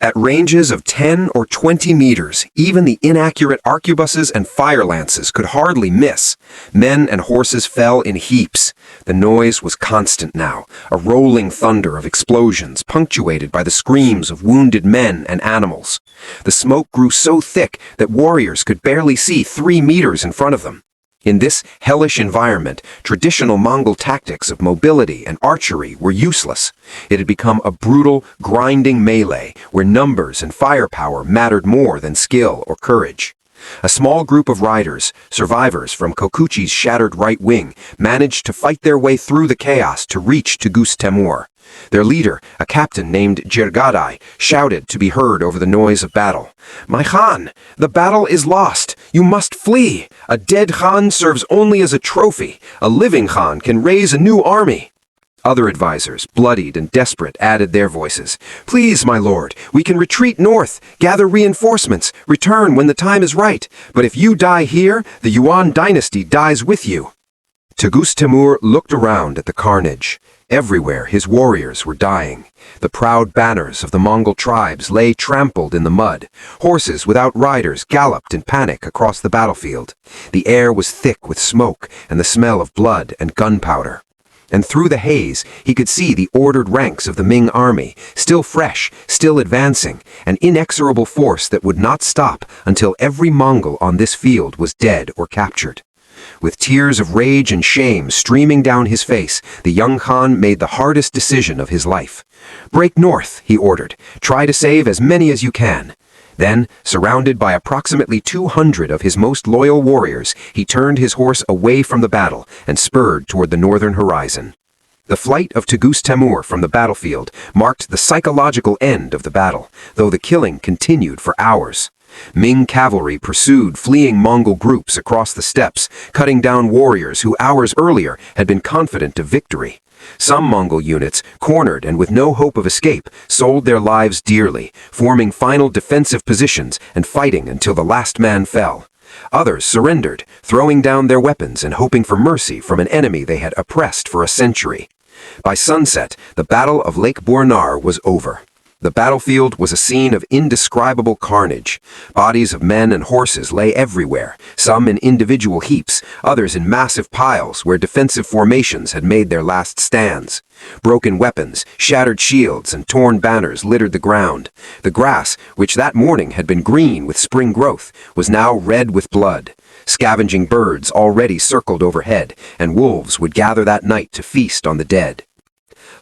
S2: At ranges of 10 or 20 meters, even the inaccurate arquebuses and fire lances could hardly miss. Men and horses fell in heaps. The noise was constant now, a rolling thunder of explosions punctuated by the screams of wounded men and animals. The smoke grew so thick that warriors could barely see 3 meters in front of them. In this hellish environment, traditional Mongol tactics of mobility and archery were useless. It had become a brutal, grinding melee where numbers and firepower mattered more than skill or courage. A small group of riders, survivors from Kokuchi's shattered right wing, managed to fight their way through the chaos to reach Tugas Timur. Their leader, a captain named Jirgadai, shouted to be heard over the noise of battle. "My Khan, the battle is lost. You must flee. A dead Khan serves only as a trophy. A living Khan can raise a new army." Other advisors, bloodied and desperate, added their voices. "Please, my lord, we can retreat north, gather reinforcements, return when the time is right. But if you die here, the Yuan dynasty dies with you." Tugas Timur looked around at the carnage. Everywhere his warriors were dying. The proud banners of the Mongol tribes lay trampled in the mud. Horses without riders galloped in panic across the battlefield. The air was thick with smoke and the smell of blood and gunpowder. And through the haze, he could see the ordered ranks of the Ming army, still fresh, still advancing, an inexorable force that would not stop until every Mongol on this field was dead or captured. With tears of rage and shame streaming down his face, the young Khan made the hardest decision of his life. "Break north," he ordered. "Try to save as many as you can." Then, surrounded by approximately 200 of his most loyal warriors, he turned his horse away from the battle and spurred toward the northern horizon. The flight of Tugas Timur from the battlefield marked the psychological end of the battle, though the killing continued for hours. Ming cavalry pursued fleeing Mongol groups across the steppes, cutting down warriors who hours earlier had been confident of victory. Some Mongol units, cornered and with no hope of escape, sold their lives dearly, forming final defensive positions and fighting until the last man fell. Others surrendered, throwing down their weapons and hoping for mercy from an enemy they had oppressed for a century. By sunset, the Battle of Lake Bornar was over. The battlefield was a scene of indescribable carnage. Bodies of men and horses lay everywhere, some in individual heaps, others in massive piles where defensive formations had made their last stands. Broken weapons, shattered shields, and torn banners littered the ground. The grass, which that morning had been green with spring growth, was now red with blood. Scavenging birds already circled overhead, and wolves would gather that night to feast on the dead.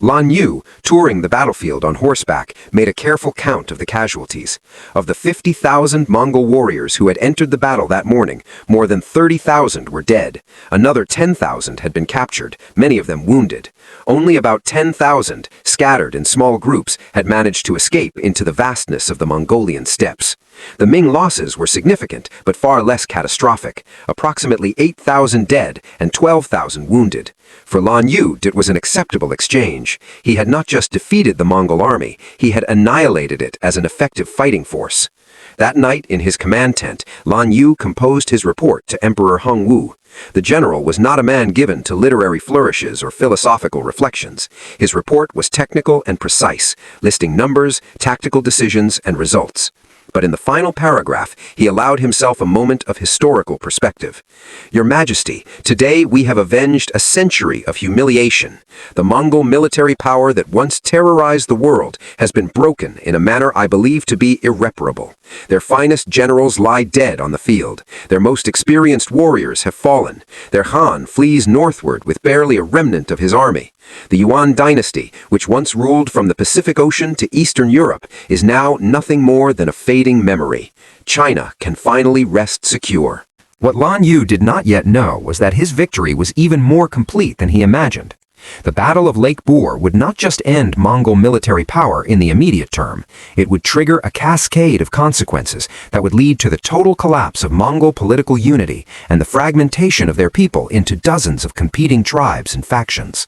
S2: Lan Yu, touring the battlefield on horseback, made a careful count of the casualties. Of the 50,000 Mongol warriors who had entered the battle that morning, more than 30,000 were dead. Another 10,000 had been captured, many of them wounded. Only about 10,000, scattered in small groups, had managed to escape into the vastness of the Mongolian steppes. The Ming losses were significant, but far less catastrophic. Approximately 8,000 dead and 12,000 wounded. For Lan Yu, it was an acceptable exchange. He had not just defeated the Mongol army, he had annihilated it as an effective fighting force. That night, in his command tent, Lan Yu composed his report to Emperor Hongwu. The general was not a man given to literary flourishes or philosophical reflections. His report was technical and precise, listing numbers, tactical decisions, and results. But in the final paragraph, he allowed himself a moment of historical perspective. "Your Majesty, today we have avenged a century of humiliation. The Mongol military power that once terrorized the world has been broken in a manner I believe to be irreparable. Their finest generals lie dead on the field. Their most experienced warriors have fallen. Their Khan flees northward with barely a remnant of his army. The Yuan dynasty, which once ruled from the Pacific Ocean to Eastern Europe, is now nothing more than a fading memory. China can finally rest secure.
S1: What Lan Yu did not yet know was that his victory was even more complete than he imagined. The Battle of Lake Boer would not just end Mongol military power in the immediate term, it would trigger a cascade of consequences that would lead to the total collapse of Mongol political unity and the fragmentation of their people into dozens of competing tribes and factions.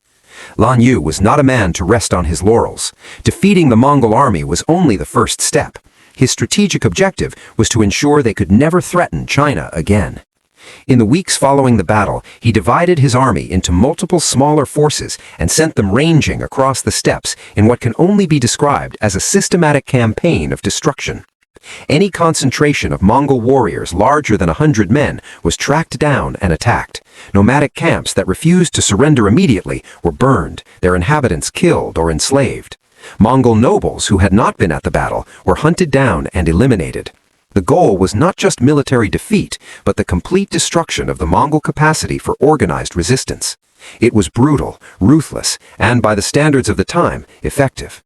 S1: Lan Yu was not a man to rest on his laurels. Defeating the Mongol army was only the first step. His strategic objective was to ensure they could never threaten China again. In the weeks following the battle, he divided his army into multiple smaller forces and sent them ranging across the steppes in what can only be described as a systematic campaign of destruction. Any concentration of Mongol warriors larger than 100 men was tracked down and attacked. Nomadic camps that refused to surrender immediately were burned, their inhabitants killed or enslaved. Mongol nobles who had not been at the battle were hunted down and eliminated. The goal was not just military defeat, but the complete destruction of the Mongol capacity for organized resistance. It was brutal, ruthless, and by the standards of the time, effective.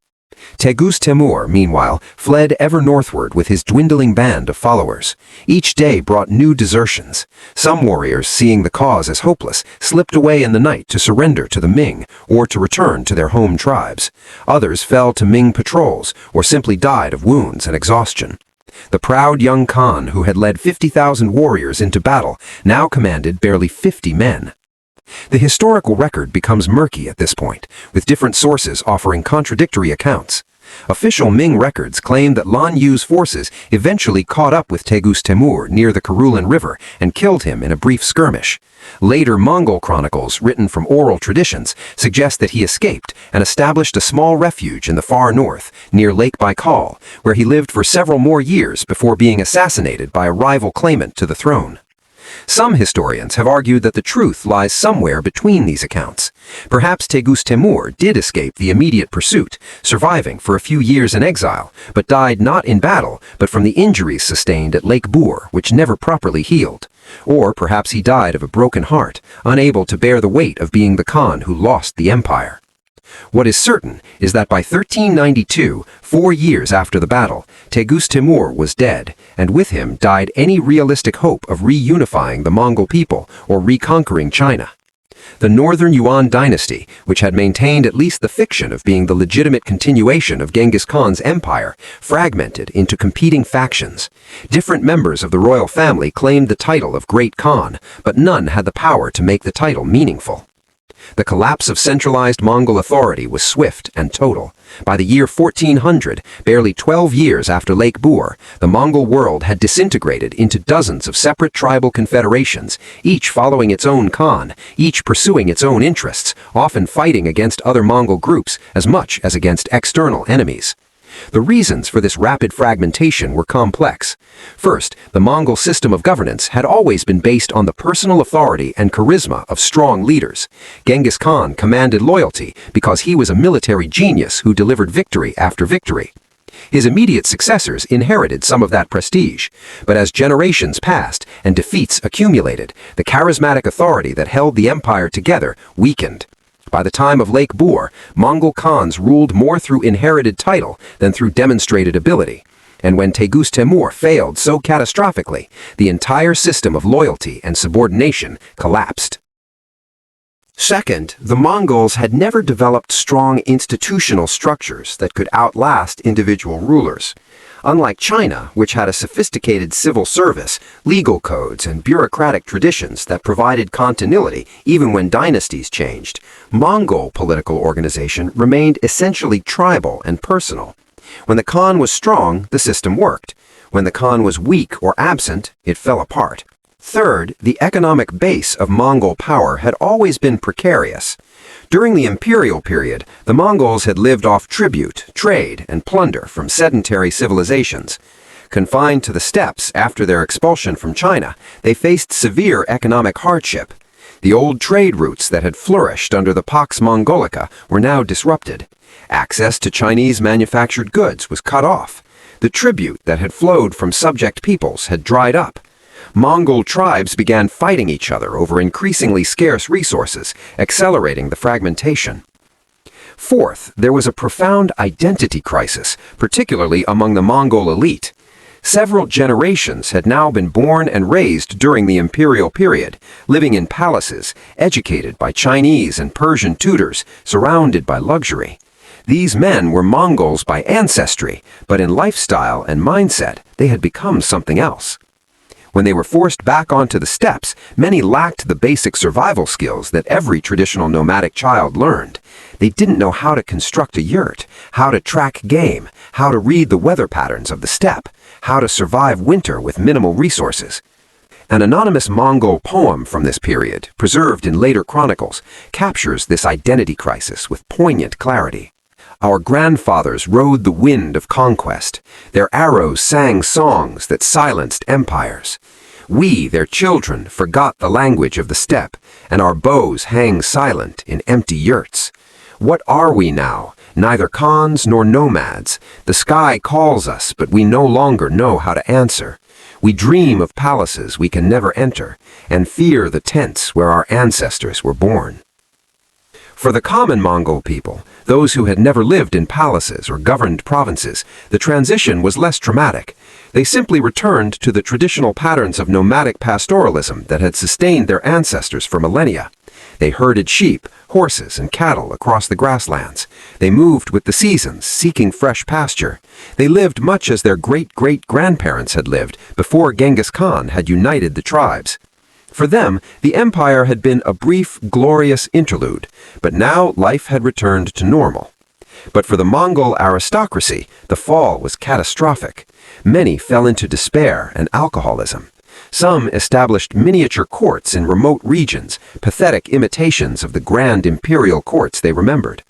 S1: Teghus Temur, meanwhile, fled ever northward with his dwindling band of followers. Each day brought new desertions. Some warriors, seeing the cause as hopeless, slipped away in the night to surrender to the Ming or to return to their home tribes. Others fell to Ming patrols or simply died of wounds and exhaustion. The proud young Khan, who had led 50,000 warriors into battle, now commanded barely 50 men. The historical record becomes murky at this point, with different sources offering contradictory accounts. Official Ming records claim that Lan Yu's forces eventually caught up with Teghus Temur near the Karulin River and killed him in a brief skirmish. Later Mongol chronicles, written from oral traditions, suggest that he escaped and established a small refuge in the far north, near Lake Baikal, where he lived for several more years before being assassinated by a rival claimant to the throne. Some historians have argued that the truth lies somewhere between these accounts. Perhaps Teghus Temur did escape the immediate pursuit, surviving for a few years in exile, but died not in battle, but from the injuries sustained at Lake Boer, which never properly healed. Or perhaps he died of a broken heart, unable to bear the weight of being the Khan who lost the empire. What is certain is that by 1392, 4 years after the battle, Teghus Temur was dead, and with him died any realistic hope of reunifying the Mongol people or reconquering China. The Northern Yuan dynasty, which had maintained at least the fiction of being the legitimate continuation of Genghis Khan's empire, fragmented into competing factions. Different members of the royal family claimed the title of Great Khan, but none had the power to make the title meaningful. The collapse of centralized Mongol authority was swift and total. By the year 1400, barely 12 years after Lake Boer, the Mongol world had disintegrated into dozens of separate tribal confederations, each following its own Khan, each pursuing its own interests, often fighting against other Mongol groups as much as against external enemies. The reasons for this rapid fragmentation were complex. First, the Mongol system of governance had always been based on the personal authority and charisma of strong leaders. Genghis Khan commanded loyalty because he was a military genius who delivered victory after victory. His immediate successors inherited some of that prestige, but as generations passed and defeats accumulated, the charismatic authority that held the empire together weakened. By the time of Lake Boer, Mongol Khans ruled more through inherited title than through demonstrated ability. And when Teghus Temur failed so catastrophically, the entire system of loyalty and subordination collapsed. Second, the Mongols had never developed strong institutional structures that could outlast individual rulers. Unlike China, which had a sophisticated civil service, legal codes, and bureaucratic traditions that provided continuity even when dynasties changed, Mongol political organization remained essentially tribal and personal. When the Khan was strong, the system worked. When the Khan was weak or absent, it fell apart. Third, the economic base of Mongol power had always been precarious. During the imperial period, the Mongols had lived off tribute, trade, and plunder from sedentary civilizations. Confined to the steppes after their expulsion from China, they faced severe economic hardship. The old trade routes that had flourished under the Pax Mongolica were now disrupted. Access to Chinese manufactured goods was cut off.
S2: The tribute that had flowed from subject peoples had dried up. Mongol tribes began fighting each other over increasingly scarce resources, accelerating the fragmentation. Fourth, there was a profound identity crisis, particularly among the Mongol elite. Several generations had now been born and raised during the imperial period, living in palaces, educated by Chinese and Persian tutors, surrounded by luxury. These men were Mongols by ancestry, but in lifestyle and mindset, they had become something else. When they were forced back onto the steppes, many lacked the basic survival skills that every traditional nomadic child learned. They didn't know how to construct a yurt, how to track game, how to read the weather patterns of the steppe, how to survive winter with minimal resources. An anonymous Mongol poem from this period, preserved in later chronicles, captures this identity crisis with poignant clarity. Our grandfathers rode the wind of conquest. Their arrows sang songs that silenced empires. We, their children, forgot the language of the steppe, and our bows hang silent in empty yurts. What are we now? Neither khans nor nomads. The sky calls us, but we no longer know how to answer. We dream of palaces we can never enter, and fear the tents where our ancestors were born. For the common Mongol people, those who had never lived in palaces or governed provinces, the transition was less traumatic. They simply returned to the traditional patterns of nomadic pastoralism that had sustained their ancestors for millennia. They herded sheep, horses, and cattle across the grasslands. They moved with the seasons, seeking fresh pasture. They lived much as their great-great-grandparents had lived before Genghis Khan had united the tribes. For them, the empire had been a brief, glorious interlude, but now life had returned to normal. But for the Mongol aristocracy, the fall was catastrophic. Many fell into despair and alcoholism. Some established miniature courts in remote regions, pathetic imitations of the grand imperial courts they remembered.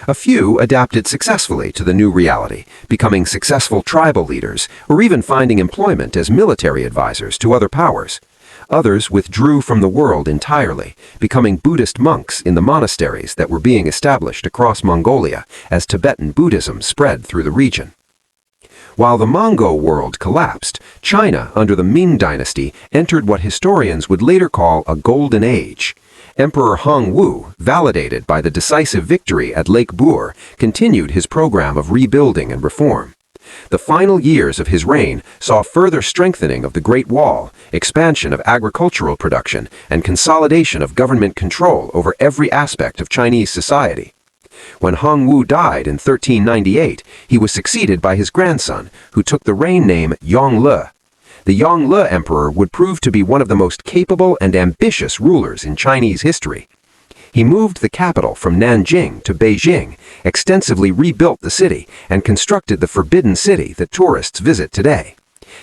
S2: A few adapted successfully to the new reality, becoming successful tribal leaders, or even finding employment as military advisors to other powers. Others withdrew from the world entirely, becoming Buddhist monks in the monasteries that were being established across Mongolia as Tibetan Buddhism spread through the region. While the Mongol world collapsed, China, under the Ming dynasty, entered what historians would later call a golden age. Emperor Hongwu, validated by the decisive victory at Lake Bur, continued his program of rebuilding and reform. The final years of his reign saw further strengthening of the Great Wall, expansion of agricultural production, and consolidation of government control over every aspect of Chinese society. When Hongwu died in 1398, he was succeeded by his grandson, who took the reign name Yongle. The Yongle emperor would prove to be one of the most capable and ambitious rulers in Chinese history. He moved the capital from Nanjing to Beijing, extensively rebuilt the city, and constructed the Forbidden City that tourists visit today.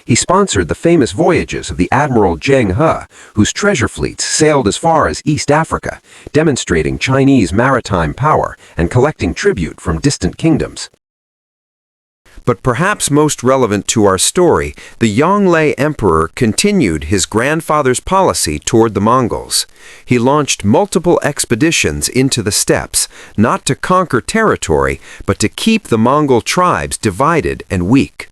S2: He sponsored the famous voyages of the Admiral Zheng He, whose treasure fleets sailed as far as East Africa, demonstrating Chinese maritime power and collecting tribute from distant kingdoms. But perhaps most relevant to our story, the Yongle Emperor continued his grandfather's policy toward the Mongols. He launched multiple expeditions into the steppes, not to conquer territory, but to keep the Mongol tribes divided and weak.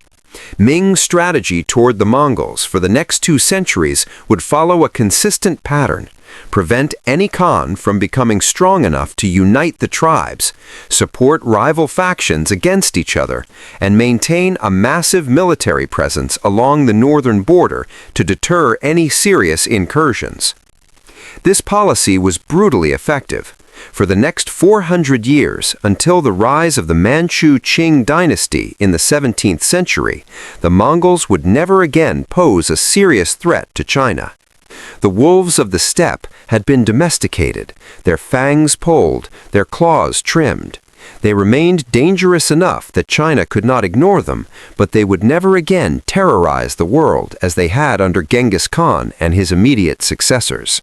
S2: Ming's strategy toward the Mongols for the next 2 centuries would follow a consistent pattern: prevent any Khan from becoming strong enough to unite the tribes, support rival factions against each other, and maintain a massive military presence along the northern border to deter any serious incursions. This policy was brutally effective. For the next 400 years, until the rise of the Manchu Qing dynasty in the 17th century, the Mongols would never again pose a serious threat to China. The wolves of the steppe had been domesticated, their fangs polled, their claws trimmed. They remained dangerous enough that China could not ignore them, but they would never again terrorize the world as they had under Genghis Khan and his immediate successors.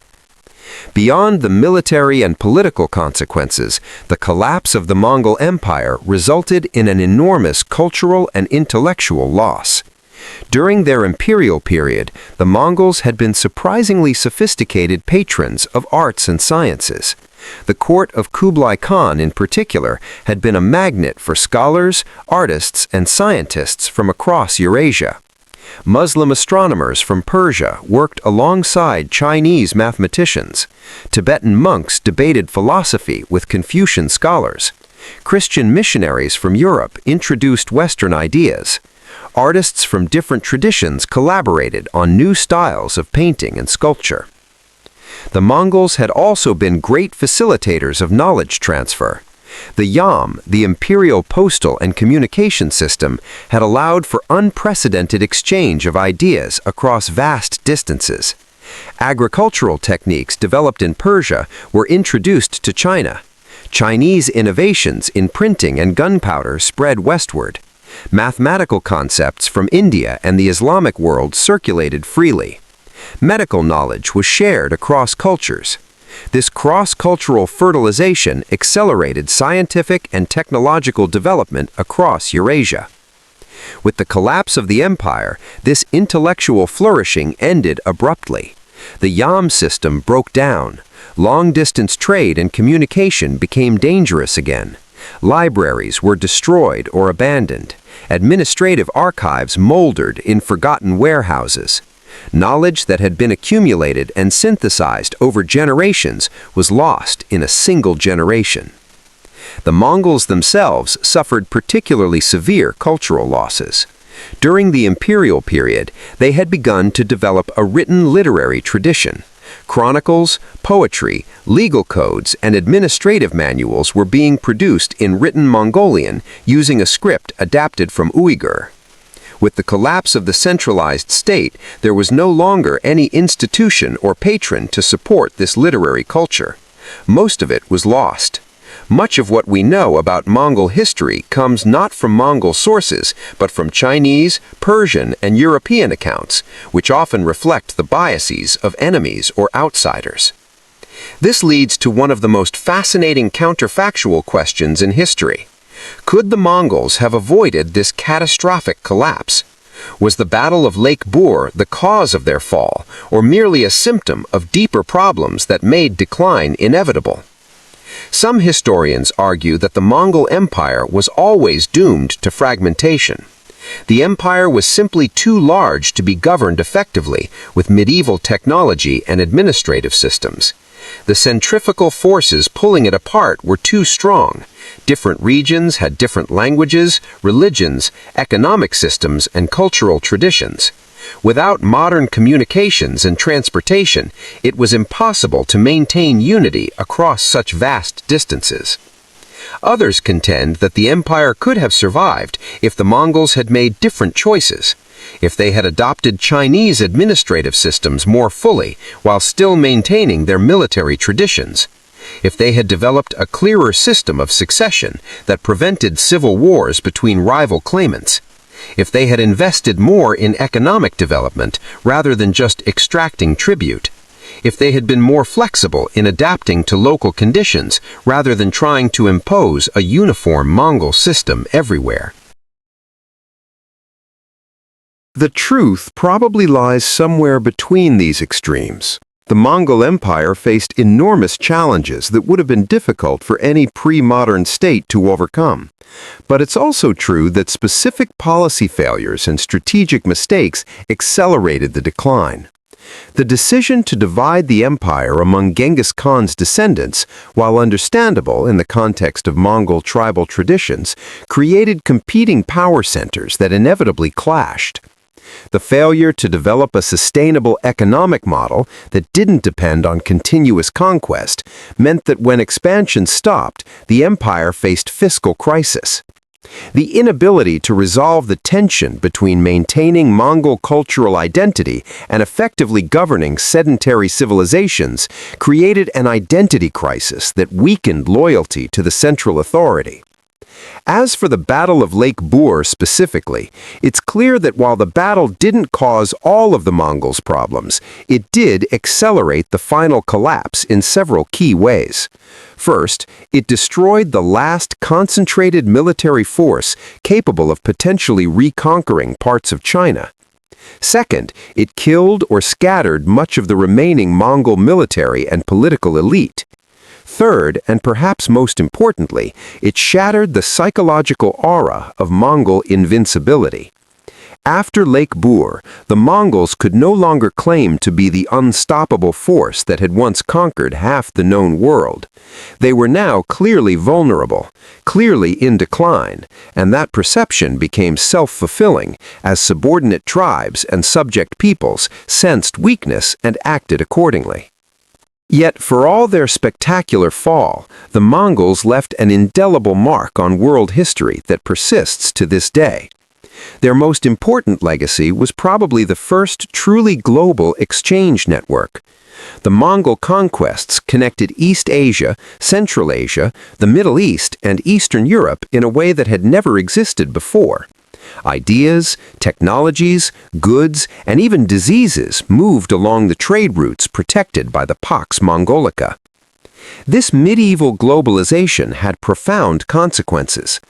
S2: Beyond the military and political consequences, the collapse of the Mongol Empire resulted in an enormous cultural and intellectual loss.
S1: During their imperial period, the Mongols had been surprisingly sophisticated patrons of arts and sciences. The court of Kublai Khan in particular had been a magnet for scholars, artists, and scientists from across Eurasia. Muslim astronomers from Persia worked alongside Chinese mathematicians. Tibetan monks debated philosophy with Confucian scholars. Christian missionaries from Europe introduced Western ideas. Artists from different traditions collaborated on new styles of painting and sculpture. The Mongols had also been great facilitators of knowledge transfer. The yam, the imperial postal and communication system, had allowed for unprecedented exchange of ideas across vast distances. Agricultural techniques developed in Persia were introduced to China. Chinese innovations in printing and gunpowder spread westward. Mathematical concepts from India and the Islamic world circulated freely. Medical knowledge was shared across cultures. This cross-cultural fertilization accelerated scientific and technological development across Eurasia. With the collapse of the empire, this intellectual flourishing ended abruptly. The yam system broke down. Long-distance trade and communication became dangerous again. Libraries were destroyed or abandoned. Administrative archives moldered in forgotten warehouses. Knowledge that had been accumulated and synthesized over generations was lost in a single generation. The Mongols themselves suffered particularly severe cultural losses. During the imperial period, they had begun to develop a written literary tradition. Chronicles, poetry, legal codes, and administrative manuals were being produced in written Mongolian using a script adapted from Uyghur. With the collapse of the centralized state, there was no longer any institution or patron to support this literary culture. Most of it was lost. Much of what we know about Mongol history comes not from Mongol sources, but from Chinese, Persian, and European accounts, which often reflect the biases of enemies or outsiders. This leads to one of the most fascinating counterfactual questions in history. Could the Mongols have avoided this catastrophic collapse? Was the Battle of Lake Bur the cause of their fall, or merely a symptom of deeper problems that made decline inevitable? Some historians argue that the Mongol Empire was always doomed to fragmentation. The empire was simply too large to be governed effectively with medieval technology and administrative systems. The centrifugal forces pulling it apart were too strong. Different regions had different languages, religions, economic systems, and cultural traditions. Without modern communications and transportation, it was impossible to maintain unity across such vast distances. Others contend that the empire could have survived if the Mongols had made different choices. If they had adopted Chinese administrative systems more fully while still maintaining their military traditions. If they had developed a clearer system of succession that prevented civil wars between rival claimants. If they had invested more in economic development rather than just extracting tribute. If they had been more flexible in adapting to local conditions rather than trying to impose a uniform Mongol system everywhere.
S2: The truth probably lies somewhere between these extremes. The Mongol Empire faced enormous challenges that would have been difficult for any pre-modern state to overcome. But it's also true that specific policy failures and strategic mistakes accelerated the decline. The decision to divide the empire among Genghis Khan's descendants, while understandable in the context of Mongol tribal traditions, created competing power centers that inevitably clashed. The failure to develop a sustainable economic model that didn't depend on continuous conquest meant that when expansion stopped, the empire faced fiscal crisis. The inability to resolve the tension between maintaining Mongol cultural identity and effectively governing sedentary civilizations created an identity crisis that weakened loyalty to the central authority. As for the Battle of Lake Bur specifically, it's clear that while the battle didn't cause all of the Mongols' problems, it did accelerate the final collapse in several key ways. First, it destroyed the last concentrated military force capable of potentially reconquering parts of China. Second, it killed or scattered much of the remaining Mongol military and political elite. Third, and perhaps most importantly, it shattered the psychological aura of Mongol invincibility. After Lake Bur, the Mongols could no longer claim to be the unstoppable force that had once conquered half the known world. They were now clearly vulnerable, clearly in decline, and that perception became self-fulfilling as subordinate tribes and subject peoples sensed weakness and acted accordingly. Yet, for all their spectacular fall, the Mongols left an indelible mark on world history that persists to this day. Their most important legacy was probably the first truly global exchange network. The Mongol conquests connected East Asia, Central Asia, the Middle East, and Eastern Europe in a way that had never existed before. Ideas, technologies, goods, and even diseases moved along the trade routes protected by the Pax Mongolica. This medieval globalization had profound consequences.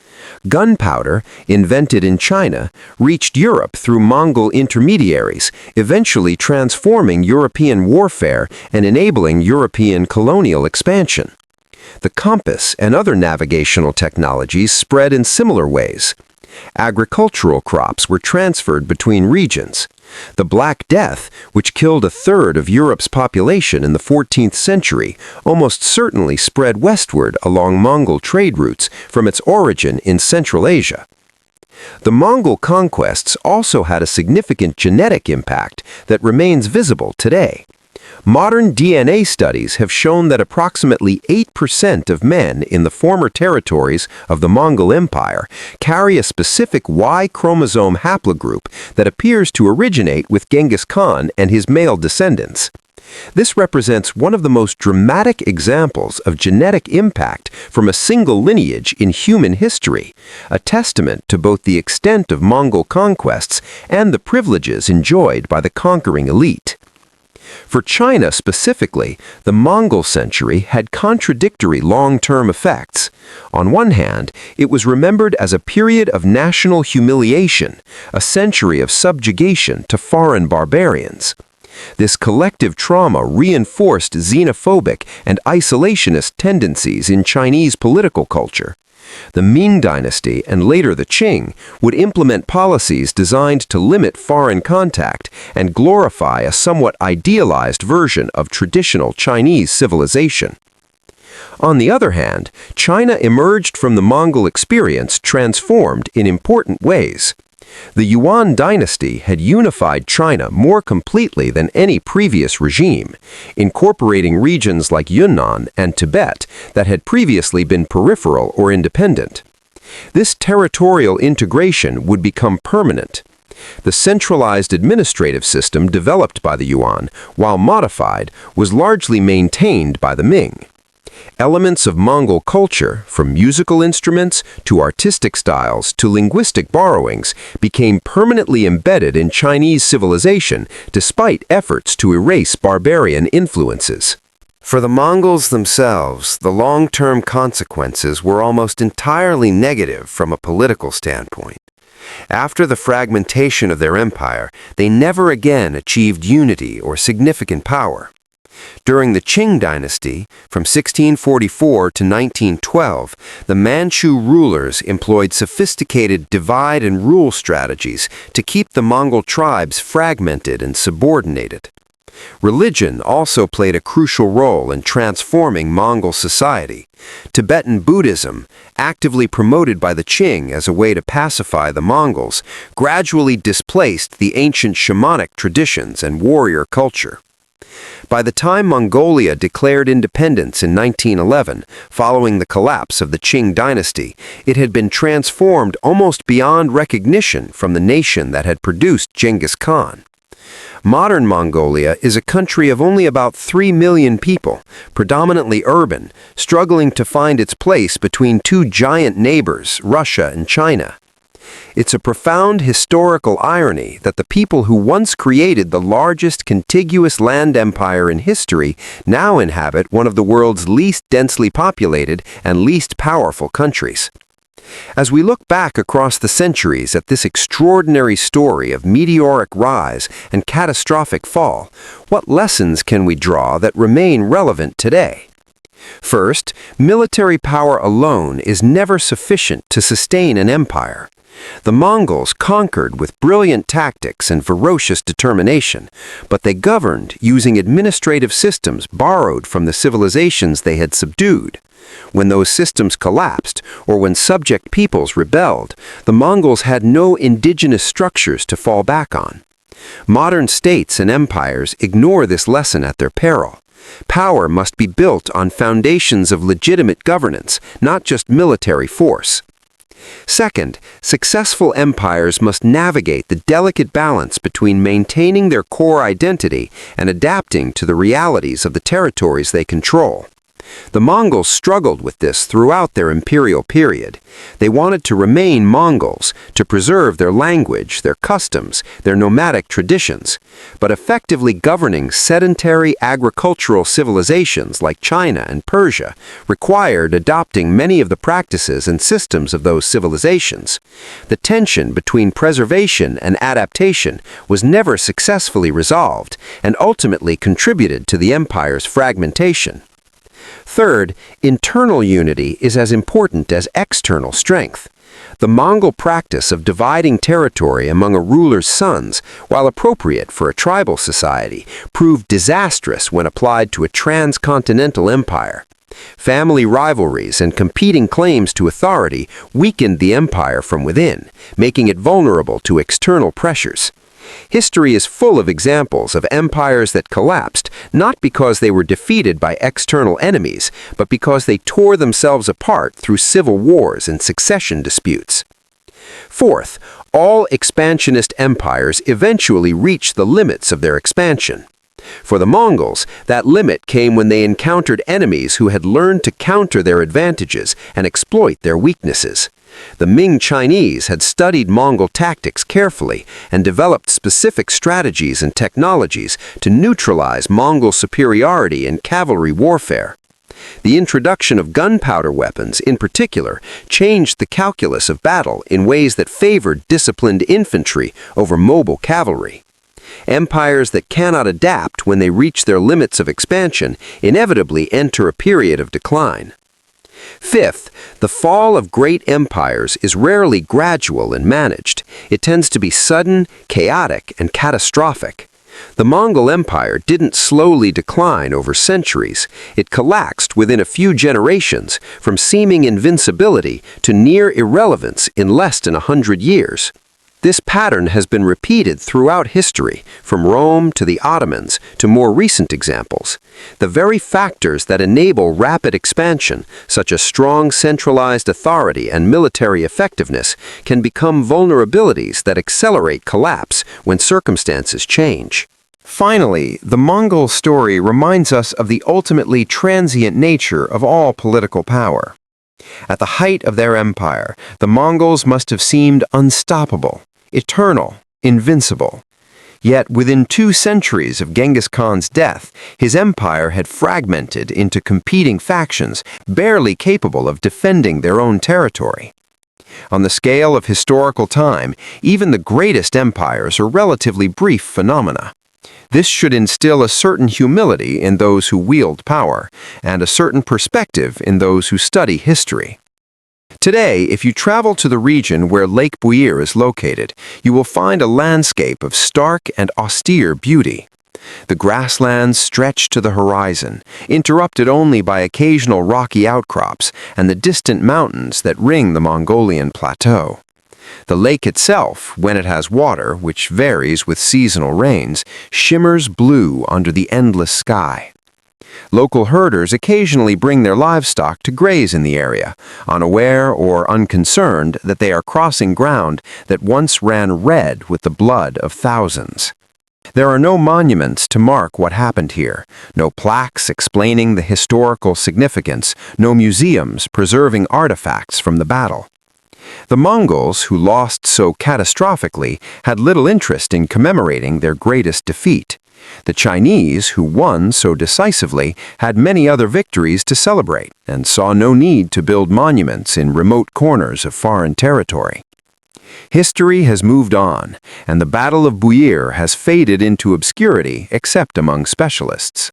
S2: Gunpowder, invented in China, reached Europe through Mongol intermediaries, eventually transforming European warfare and enabling European colonial expansion. The compass and other navigational technologies spread in similar ways. Agricultural crops were transferred between regions. The Black Death, which killed a third of Europe's population in the 14th century, almost certainly spread westward along Mongol trade routes from its origin in Central Asia. The Mongol conquests also had a significant genetic impact that remains visible today. Modern DNA studies have shown that approximately 8% of men in the former territories of the Mongol Empire carry a specific Y chromosome haplogroup that appears to originate with Genghis Khan and his male descendants. This represents one of the most dramatic examples of genetic impact from a single lineage in human history, a testament to both the extent of Mongol conquests and the privileges enjoyed by the conquering elite. For China specifically, the Mongol century had contradictory long-term effects. On one hand, it was remembered as a period of national humiliation, a century of subjugation to foreign barbarians. This collective trauma reinforced xenophobic and isolationist tendencies in Chinese political culture. The Ming dynasty and later the Qing would implement policies designed to limit foreign contact and glorify a somewhat idealized version of traditional Chinese civilization. On the other hand, China emerged from the Mongol experience transformed in important ways. The Yuan dynasty had unified China more completely than any previous regime, incorporating regions like Yunnan and Tibet that had previously been peripheral or independent. This territorial integration would become permanent. The centralized administrative system developed by the Yuan, while modified, was largely maintained by the Ming. Elements of Mongol culture, from musical instruments to artistic styles to linguistic borrowings, became permanently embedded in Chinese civilization despite efforts to erase barbarian influences. For the Mongols themselves, the long-term consequences were almost entirely negative from a political standpoint. After the fragmentation of their empire, they never again achieved unity or significant power. During the Qing dynasty, from 1644 to 1912, the Manchu rulers employed sophisticated divide-and-rule strategies to keep the Mongol tribes fragmented and subordinated. Religion also played a crucial role in transforming Mongol society. Tibetan Buddhism, actively promoted by the Qing as a way to pacify the Mongols, gradually displaced the ancient shamanic traditions and warrior culture. By the time Mongolia declared independence in 1911, following the collapse of the Qing dynasty, it had been transformed almost beyond recognition from the nation that had produced Genghis Khan.
S1: Modern Mongolia is a country of only about 3 million people, predominantly urban, struggling to find its place between two giant neighbors, Russia and China. It's a profound historical irony that the people who once created the largest contiguous land empire in history now inhabit one of the world's least densely populated and least powerful countries. As we look back across the centuries at this extraordinary story of meteoric rise and catastrophic fall, what lessons can we draw that remain relevant today? First, military power alone is never sufficient to sustain an empire. The Mongols conquered with brilliant tactics and ferocious determination, but they governed using administrative systems borrowed from the civilizations they had subdued. When those systems collapsed, or when subject peoples rebelled, the Mongols had no indigenous structures to fall back on. Modern states and empires ignore this lesson at their peril. Power must be built on foundations of legitimate governance, not just military force. Second, successful empires must navigate the delicate balance between maintaining their core identity and adapting to the realities of the territories they control. The Mongols struggled with this throughout their imperial period. They wanted to remain Mongols, to preserve their language, their customs, their nomadic traditions, but effectively governing sedentary agricultural civilizations like China and Persia required adopting many of the practices and systems of those civilizations. The tension between preservation and adaptation was never successfully resolved and ultimately contributed to the empire's fragmentation. Third, internal unity is as important as external strength. The Mongol practice of dividing territory among a ruler's sons, while appropriate for a tribal society, proved disastrous when applied to a transcontinental empire. Family rivalries and competing claims to authority weakened the empire from within, making it vulnerable to external pressures. History is full of examples of empires that collapsed not because they were defeated by external enemies, but because they tore themselves apart through civil wars and succession disputes. Fourth, all expansionist empires eventually reach the limits of their expansion. For the Mongols, that limit came when they encountered enemies who had learned to counter their advantages and exploit their weaknesses. The Ming Chinese had studied Mongol tactics carefully and developed specific strategies and technologies to neutralize Mongol superiority in cavalry warfare. The introduction of gunpowder weapons, in particular, changed the calculus of battle in ways that favored disciplined infantry over mobile cavalry. Empires that cannot adapt when they reach their limits of expansion inevitably enter a period of decline. Fifth, the fall of great empires is rarely gradual and managed. It tends to be sudden, chaotic, and catastrophic. The Mongol Empire didn't slowly decline over centuries. It collapsed within a few generations, from seeming invincibility to near irrelevance in less than 100 years. This pattern has been repeated throughout history, from Rome to the Ottomans to more recent examples. The very factors that enable rapid expansion, such as strong centralized authority and military effectiveness, can become vulnerabilities that accelerate collapse when circumstances change. Finally, the Mongol story reminds us of the ultimately transient nature of all political power. At the height of their empire, the Mongols must have seemed unstoppable, eternal, invincible. Yet within 2 centuries of Genghis Khan's death, his empire had fragmented into competing factions, barely capable of defending their own territory. On the scale of historical time, even the greatest empires are relatively brief phenomena. This should instill a certain humility in those who wield power, and a certain perspective in those who study history. Today, if you travel to the region where Lake Buyir is located, you will find a landscape of stark and austere beauty. The grasslands stretch to the horizon, interrupted only by occasional rocky outcrops and the distant mountains that ring the Mongolian plateau. The lake itself, when it has water, which varies with seasonal rains, shimmers blue under the endless sky. Local herders occasionally bring their livestock to graze in the area, unaware or unconcerned that they are crossing ground that once ran red with the blood of thousands. There are no monuments to mark what happened here, no plaques explaining the historical significance, no museums preserving artifacts from the battle. The Mongols, who lost so catastrophically, had little interest in commemorating their greatest defeat. The Chinese, who won so decisively, had many other victories to celebrate and saw no need to build monuments in remote corners of foreign territory. History has moved on, and the Battle of Buyir has faded into obscurity except among specialists.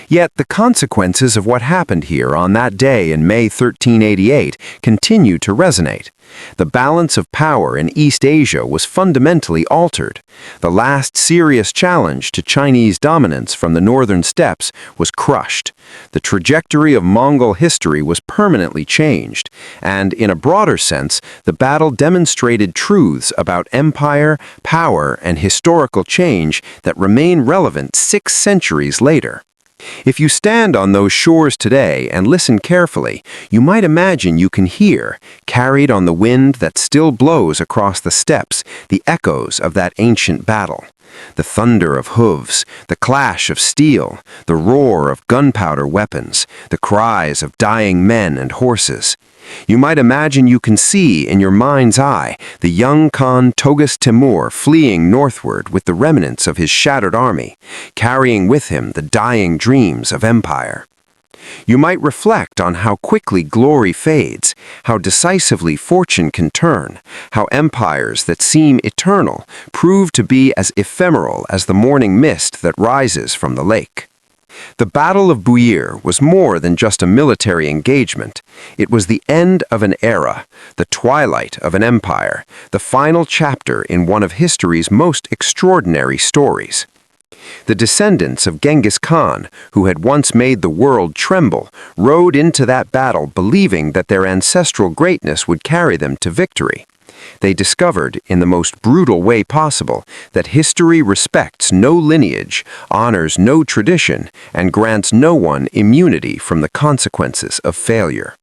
S1: Yet the consequences of what happened here on that day in May 1388 continue to resonate. The balance of power in East Asia was fundamentally altered. The last serious challenge to Chinese dominance from the northern steppes was crushed. The trajectory of Mongol history was permanently changed, and in a broader sense, the battle demonstrated truths about empire, power, and historical change that remain relevant 6 centuries later. If you stand on those shores today and listen carefully, you might imagine you can hear, carried on the wind that still blows across the steppes, the echoes of that ancient battle. The thunder of hooves, the clash of steel, the roar of gunpowder weapons, the cries of dying men and horses. You might imagine you can see in your mind's eye the young Khan Toghis Timur fleeing northward with the remnants of his shattered army, carrying with him the dying dreams of empire. You might reflect on how quickly glory fades, how decisively fortune can turn, how empires that seem eternal prove to be as ephemeral as the morning mist that rises from the lake. The Battle of Buyir was more than just a military engagement. It was the end of an era, the twilight of an empire, the final chapter in one of history's most extraordinary stories. The descendants of Genghis Khan, who had once made the world tremble, rode into that battle believing that their ancestral greatness would carry them to victory. They discovered, in the most brutal way possible, that history respects no lineage, honors no tradition, and grants no one immunity from the consequences of failure.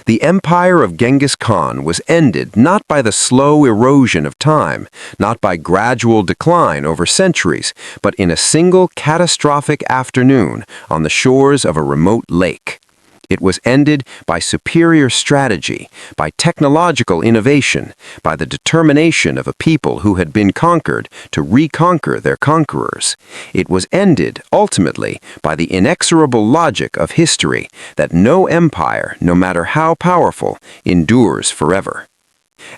S1: The empire of Genghis Khan was ended not by the slow erosion of time, not by gradual decline over centuries, but in a single catastrophic afternoon on the shores of a remote lake. It was ended by superior strategy, by technological innovation, by the determination of a people who had been conquered to reconquer their conquerors. It was ended, ultimately, by the inexorable logic of history that no empire, no matter how powerful, endures forever.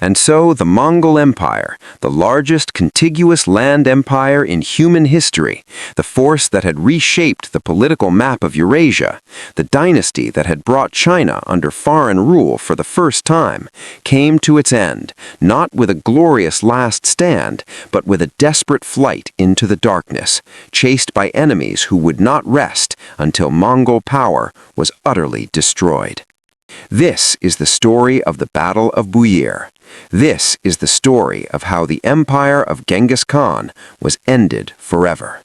S1: And so the Mongol Empire, the largest contiguous land empire in human history, the force that had reshaped the political map of Eurasia, the dynasty that had brought China under foreign rule for the first time, came to its end, not with a glorious last stand, but with a desperate flight into the darkness, chased by enemies who would not rest until Mongol power was utterly destroyed. This is the story of the Battle of Buyir. This is the story of how the empire of Genghis Khan was ended forever.